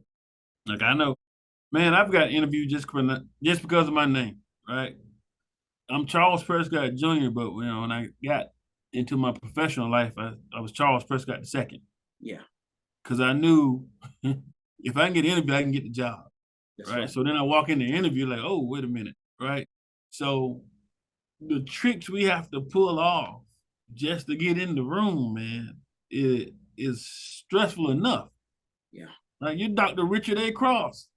Like I know, man, I've got interviewed just because of my name, right? I'm Charles Prescott Jr., but when I got into my professional life, I was Charles Prescott II. Yeah. Because I knew if I can get an interview, I can get the job. Right? So then I walk in the interview like, oh, wait a minute, right? So the tricks we have to pull off just to get in the room, man, it is stressful enough. Yeah. Like you're Dr. Richard A. Cross.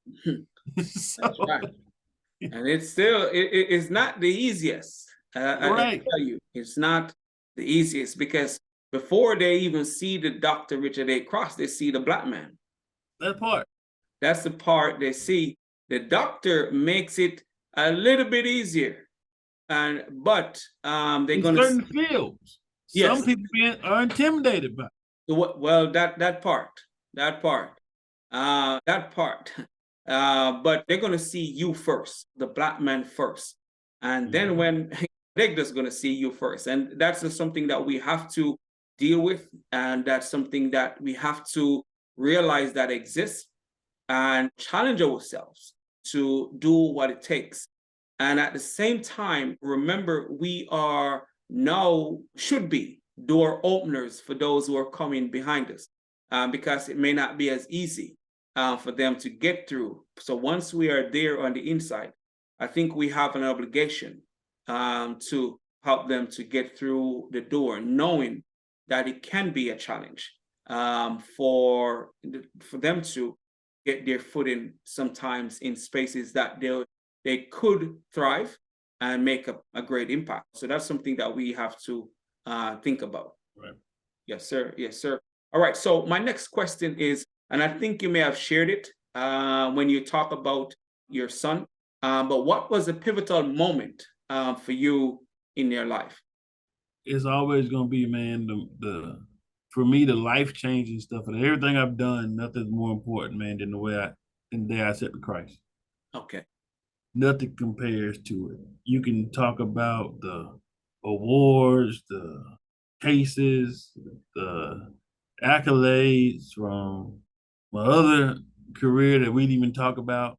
That's right. And it's still, it's not the easiest. Right. I tell you, it's not the easiest because before they even see the Dr. Richard A. Cross, they see the Black man. That part. That's the part they see. The doctor makes it a little bit easier. But they're going to certain fields. Yes. Some people are intimidated by it. Well, that part. But they're going to see you first, the Black man first. And then when they're just going to see you first. And that's just something that we have to deal with. And that's something that we have to realize that exists and challenge ourselves to do what it takes. And at the same time, remember, we are now, should be, door openers for those who are coming behind us, because it may not be as easy for them to get through. So once we are there on the inside, I think we have an obligation to help them to get through the door, knowing that it can be a challenge for them to get their footing sometimes in spaces that they could thrive and make a great impact. So that's something that we have to think about. Right. Yes, sir. Yes, sir. All right. So my next question is, and I think you may have shared it when you talk about your son, but what was a pivotal moment for you in your life? It's always gonna be, man, the for me, the life changing stuff and everything I've done, nothing's more important, man, than the day I accepted Christ. Okay. Nothing compares to it. You can talk about the awards, the cases, the accolades from my other career that we didn't even talk about.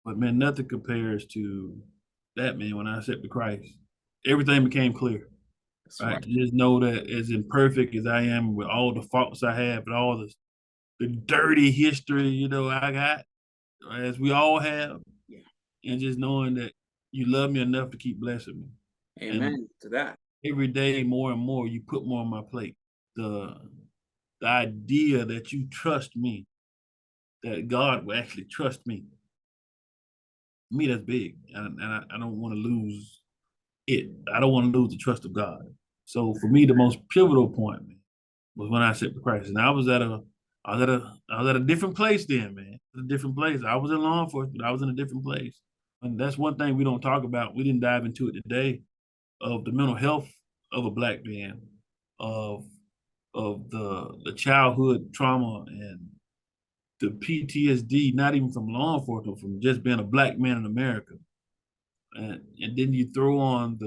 But man, nothing compares to that, man. When I accepted Christ, everything became clear. That's Right. right. To just know that as imperfect as I am with all the faults I have and all the dirty history, I got, as we all have, Yeah. and just knowing that you love me enough to keep blessing me. And Amen to that. every day more and more you put more on my plate. The the idea that you trust me, that God will actually trust me. Me, that's big. And I don't want to lose it. I don't want to lose the trust of God. So for me, the most pivotal point, man, was when I accepted Christ. And I was at a different place then, man. A different place. I was in law enforcement. I was in a different place. And that's one thing we don't talk about. We didn't dive into it today, of the mental health of a black man, of the childhood trauma and the PTSD, not even from law enforcement, from just being a black man in America. And then you throw on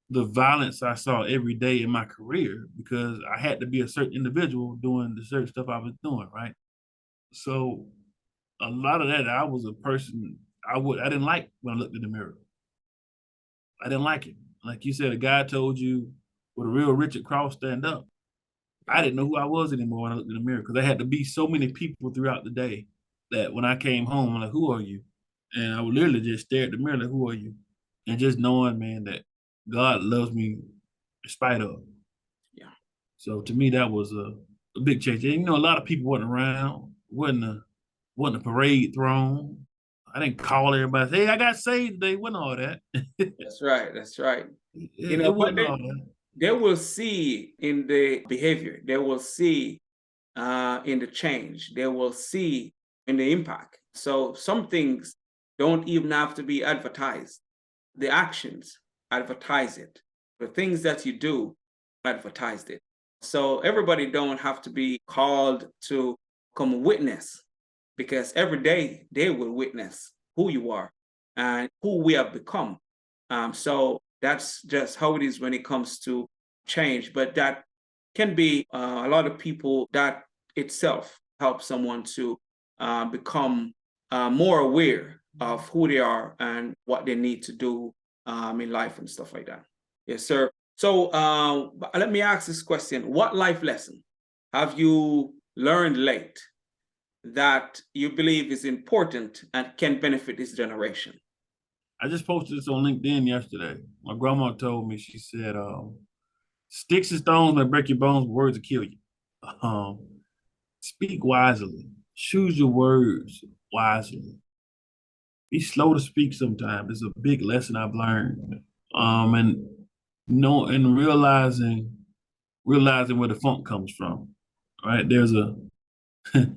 the violence I saw every day in my career, because I had to be a certain individual doing the certain stuff I was doing, right? So a lot of that, I was a person I didn't like when I looked in the mirror. I didn't like it. Like you said, a guy told you, with a real Richard Cross, stand up. I didn't know who I was anymore when I looked in the mirror, because I had to be so many people throughout the day that when I came home, I'm like, who are you? And I would literally just stare at the mirror like, who are you? And just knowing, man, that God loves me in spite of. Yeah. So to me, that was a big change. And a lot of people wasn't around, wasn't a parade thrown. I didn't call everybody, say, hey, I got saved today. Wasn't all that. That's right. That's right. It But wasn't all that. they will see in the behavior, they will see in the change, they will see in the impact. So some things don't even have to be advertised. The actions, advertise it. The things that you do, advertise it. So everybody don't have to be called to come witness, because every day they will witness who you are and who we have become. So that's just how it is when it comes to change. But that can be a lot of people, that itself helps someone to become more aware of who they are and what they need to do in life and stuff like that. Yes, sir. So let me ask this question. What life lesson have you learned late that you believe is important and can benefit this generation? I just posted this on LinkedIn yesterday. My grandma told me, she said, sticks and stones may break your bones, but words will kill you. Um, Speak wisely. Choose your words wisely. Be slow to speak sometimes. It's a big lesson I've learned. And realizing where the funk comes from. Right? There's a I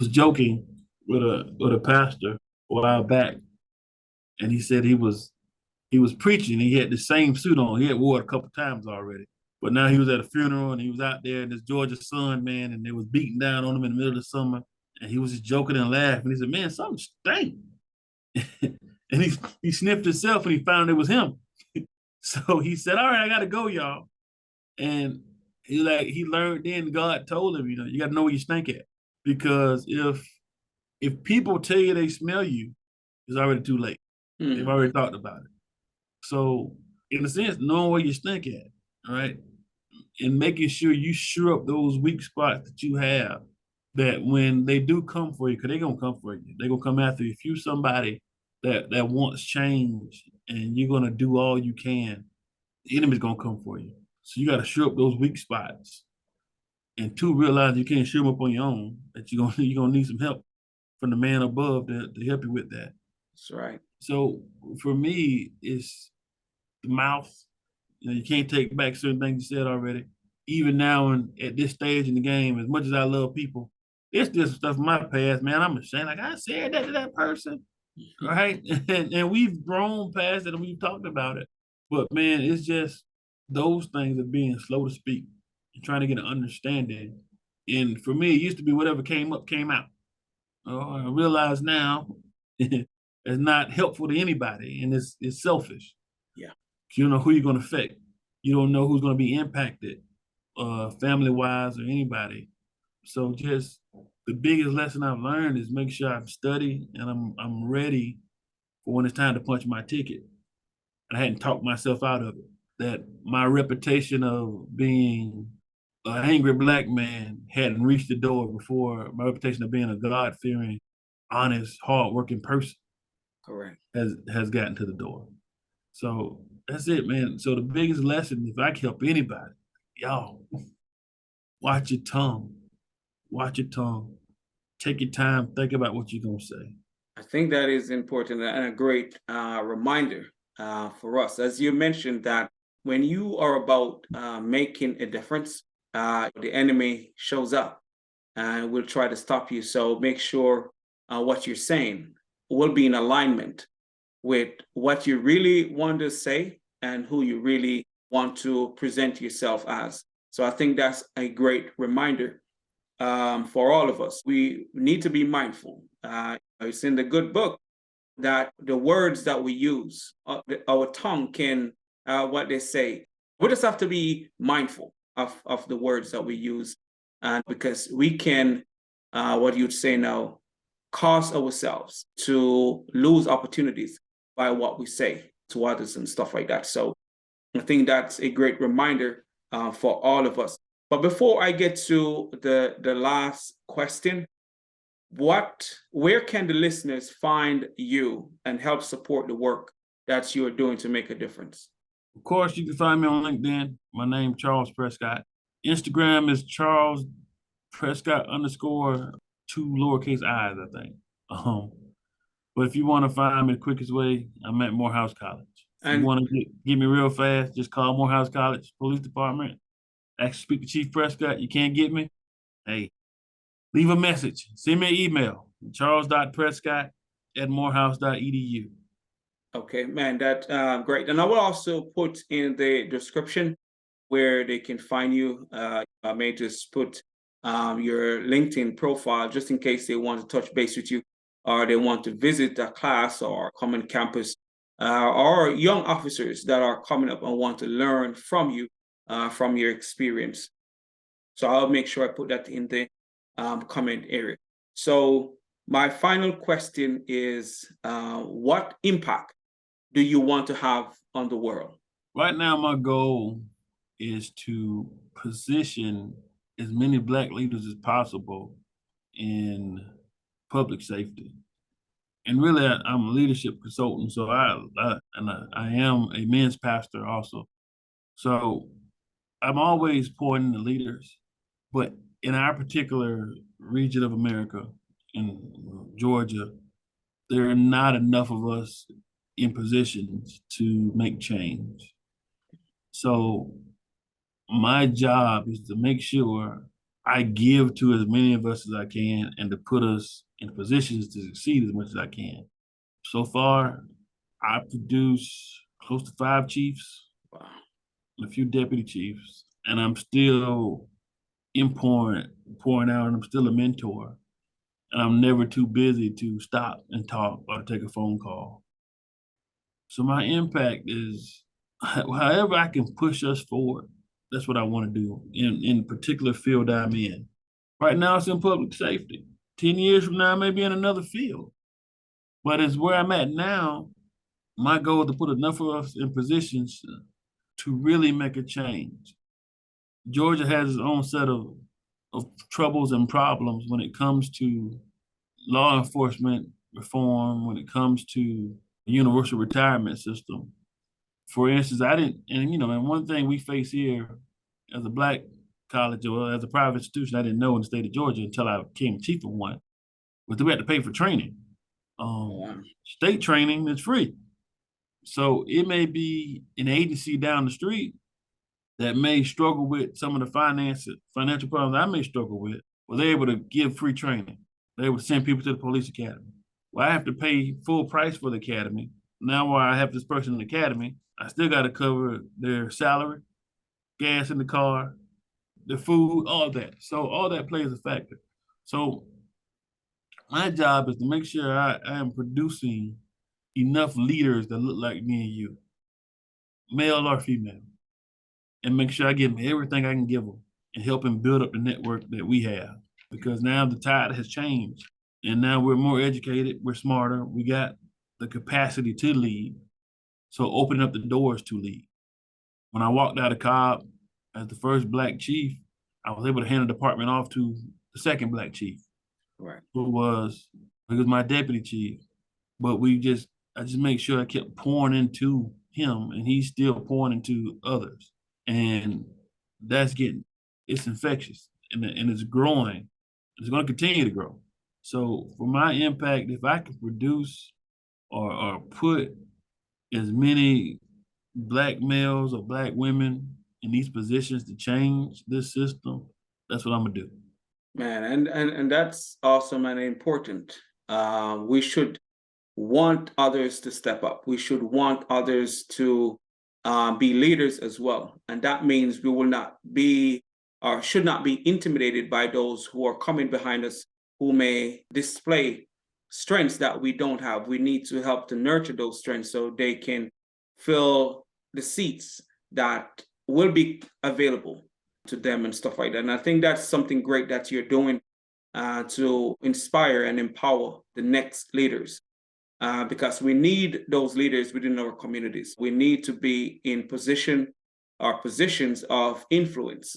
was joking with a pastor a while back, and he said he was preaching. He had the same suit on. He had wore it a couple times already. But now he was at a funeral and he was out there in this Georgia sun, man, and they was beating down on him in the middle of the summer. And he was just joking and laughing. He said, man, something stank. And he sniffed himself and he found it was him. So he said, all right, I gotta go, y'all. And he learned, then God told him, you gotta know where you stink at. Because if people tell you they smell you, it's already too late. They've already talked about it. So in a sense, knowing where you stink at, all right, and making sure you sure up those weak spots that you have, that when they do come for you, because they're gonna come for you, they're gonna come after you. If you somebody that wants change and you're gonna do all you can, the enemy's gonna come for you. So you got to shore up those weak spots. And two, realize you can't shore them up on your own. That you're gonna need some help from the man above to help you with that. That's right. So for me, it's the mouth. You know, you can't take back certain things you said already. Even now, and at this stage in the game, as much as I love people, it's just stuff from my past, man. I'm ashamed. Like I said that to that person, right? And we've grown past it and we've talked about it. But man, it's just those things of being slow to speak and trying to get an understanding. And for me, it used to be whatever came up came out. I realize now it's not helpful to anybody, and it's selfish. Yeah. You don't know who you're going to affect. You don't know who's going to be impacted, family wise or anybody. So just the biggest lesson I've learned is make sure I've studied and I'm ready for when it's time to punch my ticket. And I hadn't talked myself out of it. That my reputation of being an angry black man hadn't reached the door before my reputation of being a God-fearing, honest, hardworking person Correct. has gotten to the door. So that's it, man. So the biggest lesson, if I can help anybody, y'all, watch your tongue. Watch your tongue. Take your time. Think about what you're gonna say. I think that is important and a great reminder for us. As you mentioned, that when you are about making a difference, the enemy shows up and will try to stop you. So make sure what you're saying will be in alignment with what you really want to say and who you really want to present yourself as. So I think that's a great reminder for all of us. We need to be mindful. It's in the good book that the words that we use, our tongue can, what they say, we just have to be mindful of the words that we use, because we can, what you'd say now, cause ourselves to lose opportunities by what we say to others and stuff like that. So I think that's a great reminder for all of us. But before I get to the last question, where can the listeners find you and help support the work that you're doing to make a difference? Of course, you can find me on LinkedIn. My name Charles Prescott. Instagram is Charles Prescott _ two lowercase i's, I think. But if you want to find me the quickest way, I'm at Morehouse College. If you want to get me real fast, just call Morehouse College Police Department. Actually, speak to Chief Prescott. You can't get me? Hey, leave a message. Send me an email. charles.prescott@morehouse.edu. Okay, man, that's great. And I will also put in the description where they can find you. I may just put your LinkedIn profile just in case they want to touch base with you, or they want to visit a class or common campus, or young officers that are coming up and want to learn from you, from your experience. So I'll make sure I put that in the comment area. So my final question is, what impact do you want to have on the world? Right now, my goal is to position as many Black leaders as possible in public safety. And really, I'm a leadership consultant, so I am a men's pastor also. So I'm always pointing to leaders, but in our particular region of America, in Georgia, there are not enough of us in positions to make change. So my job is to make sure I give to as many of us as I can and to put us in positions to succeed as much as I can. So far, I produce close to 5 chiefs, and a few deputy chiefs, and I'm still pouring out, and I'm still a mentor. And I'm never too busy to stop and talk or take a phone call. So my impact is however I can push us forward. That's what I want to do in the particular field I'm in. Right now, it's in public safety. 10 years from now, I may be in another field. But it's where I'm at now. My goal is to put enough of us in positions to really make a change. Georgia has its own set of of troubles and problems when it comes to law enforcement reform, when it comes to the universal retirement system. For instance, I didn't, and one thing we face here as a black college or as a private institution, I didn't know in the state of Georgia until I became chief of one, was that we had to pay for training. Wow. State training is free. So it may be an agency down the street that may struggle with some of the financial problems I may struggle with, well, they're able to give free training. They're able to send people to the police academy. Well, I have to pay full price for the academy. Now while I have this person in the academy, I still got to cover their salary, gas in the car, the food, all that. So all that plays a factor. So my job is to make sure I am producing enough leaders that look like me and you, male or female, and make sure I give them everything I can give them and help them build up the network that we have. Because now the tide has changed and now we're more educated, we're smarter, we got the capacity to lead. So opening up the doors to lead. When I walked out of Cobb as the first black chief, I was able to hand the department off to the second black chief, Right. who was my deputy chief. But I just make sure I kept pouring into him and he's still pouring into others. And it's infectious and it's growing. It's going to continue to grow. So for my impact, if I can produce or put as many black males or black women in these positions to change this system, that's what I'm gonna do. Man, and that's awesome and important. We should want others to step up. We should want others to be leaders as well. And that means we will not be or should not be intimidated by those who are coming behind us who may display strengths that we don't have. We need to help to nurture those strengths so they can fill the seats that will be available to them and stuff like that. And I think that's something great that you're doing to inspire and empower the next leaders. Because we need those leaders within our communities. We need to be in positions of influence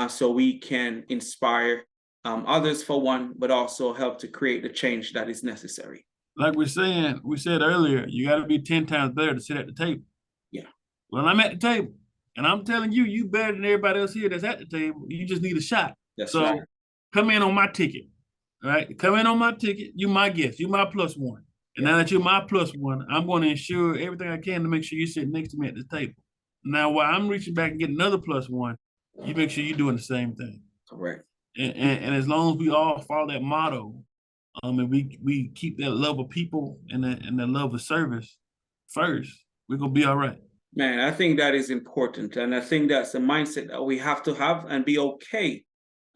so we can inspire others for one, but also help to create the change that is necessary. Like we said earlier, you got to be 10 times better to sit at the table. Yeah. Well, I'm at the table and I'm telling you, you better than everybody else here that's at the table. You just need a shot. That's so right. Come in on my ticket. All right. Come in on my ticket. You my guest. You my plus one. And now that you're my plus one, I'm going to ensure everything I can to make sure you sit next to me at the table. Now, while I'm reaching back and getting another plus one, you make sure you're doing the same thing. Correct. And as long as we all follow that motto, and we keep that love of people and that love of service first, we're gonna be all right. Man, I think that is important, and I think that's a mindset that we have to have and be okay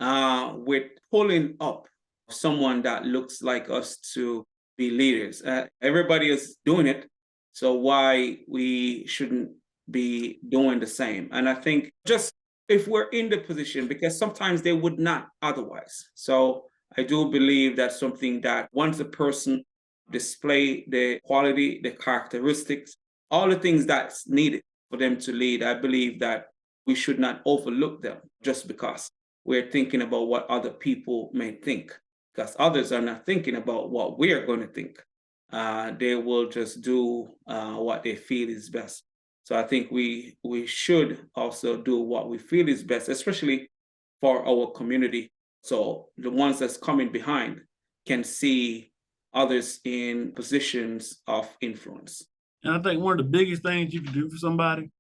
with pulling up someone that looks like us to be leaders. Everybody is doing it, so why we shouldn't be doing the same? And I think just if we're in the position, because sometimes they would not otherwise. So I do believe that's something that once a person display the quality, the characteristics, all the things that's needed for them to lead, I believe that we should not overlook them just because we're thinking about what other people may think, because others are not thinking about what we're going to think. They will just do what they feel is best. So I think we should also do what we feel is best, especially for our community. So the ones that's coming behind can see others in positions of influence. And I think one of the biggest things you can do for somebody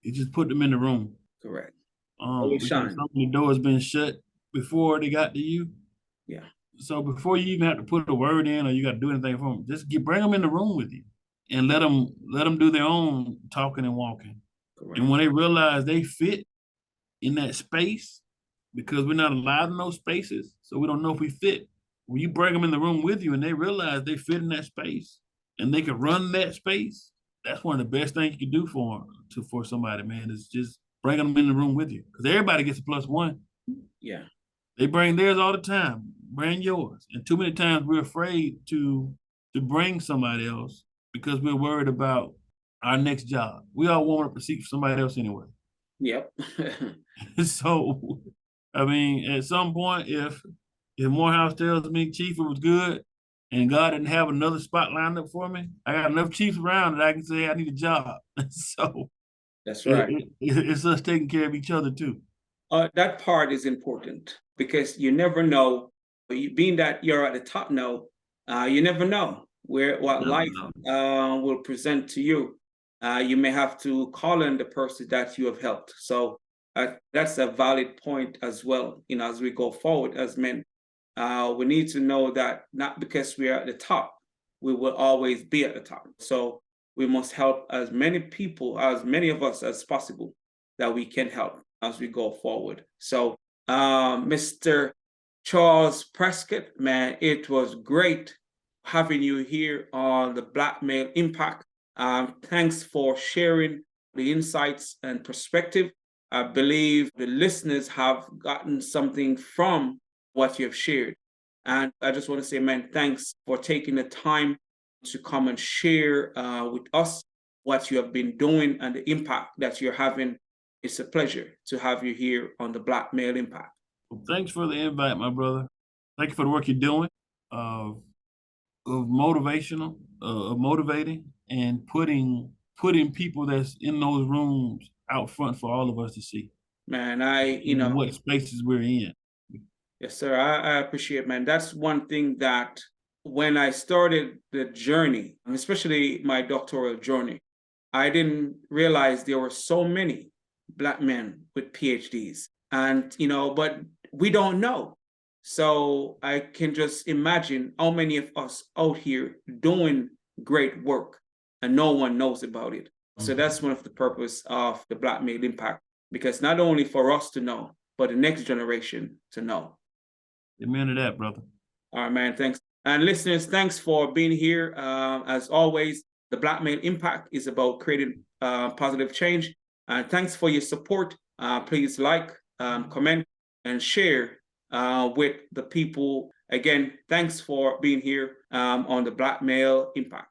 is just put them in the room. Correct. Because so many doors been shut before they got to you. Yeah. So before you even have to put a word in or you got to do anything for them, just bring them in the room with you and let them do their own talking and walking. Correct. And when they realize they fit in that space, because we're not allowed in those spaces, so we don't know if we fit. When you bring them in the room with you and they realize they fit in that space and they can run that space, that's one of the best things you can do for somebody, man, is just bring them in the room with you. Because everybody gets a plus one. Yeah. They bring theirs all the time. Bring yours. And too many times we're afraid to bring somebody else because we're worried about our next job. We all want to proceed for somebody else anyway. Yep. So I mean, at some point, if Morehouse tells me Chief, it was good, and God didn't have another spot lined up for me, I got enough Chiefs around that I can say I need a job. So That's right. it's us taking care of each other too. That part is important because you never know. Being that you're at the top now, you never know what Never life know. will present to you. You may have to call on the person that you have helped. So that's a valid point as well. As we go forward as men, we need to know that not because we are at the top, we will always be at the top. So we must help as many people, as many of us as possible that we can help as we go forward. So, Mr. Charles Prescott, man, it was great having you here on the Black Male Impact. Thanks for sharing the insights and perspective. I believe the listeners have gotten something from what you have shared. And I just want to say, man, thanks for taking the time to come and share with us what you have been doing and the impact that you're having. It's a pleasure to have you here on the Black Male Impact. Well, thanks for the invite, my brother. Thank you for the work you're doing of motivating and putting people that's in those rooms out front for all of us to see. Man, What spaces we're in. Yes, sir. I appreciate, man. That's one thing that when I started the journey, especially my doctoral journey, I didn't realize there were so many Black men with PhDs. And, but we don't know. So I can just imagine how many of us out here doing great work and no one knows about it. So that's one of the purpose of the Black Male Impact, because not only for us to know, but the next generation to know. Amen to that, brother. All right, man. Thanks. And listeners, thanks for being here. As always, the Black Male Impact is about creating positive change. And thanks for your support. Please like, comment, and share with the people. Again, thanks for being here on the Black Male Impact.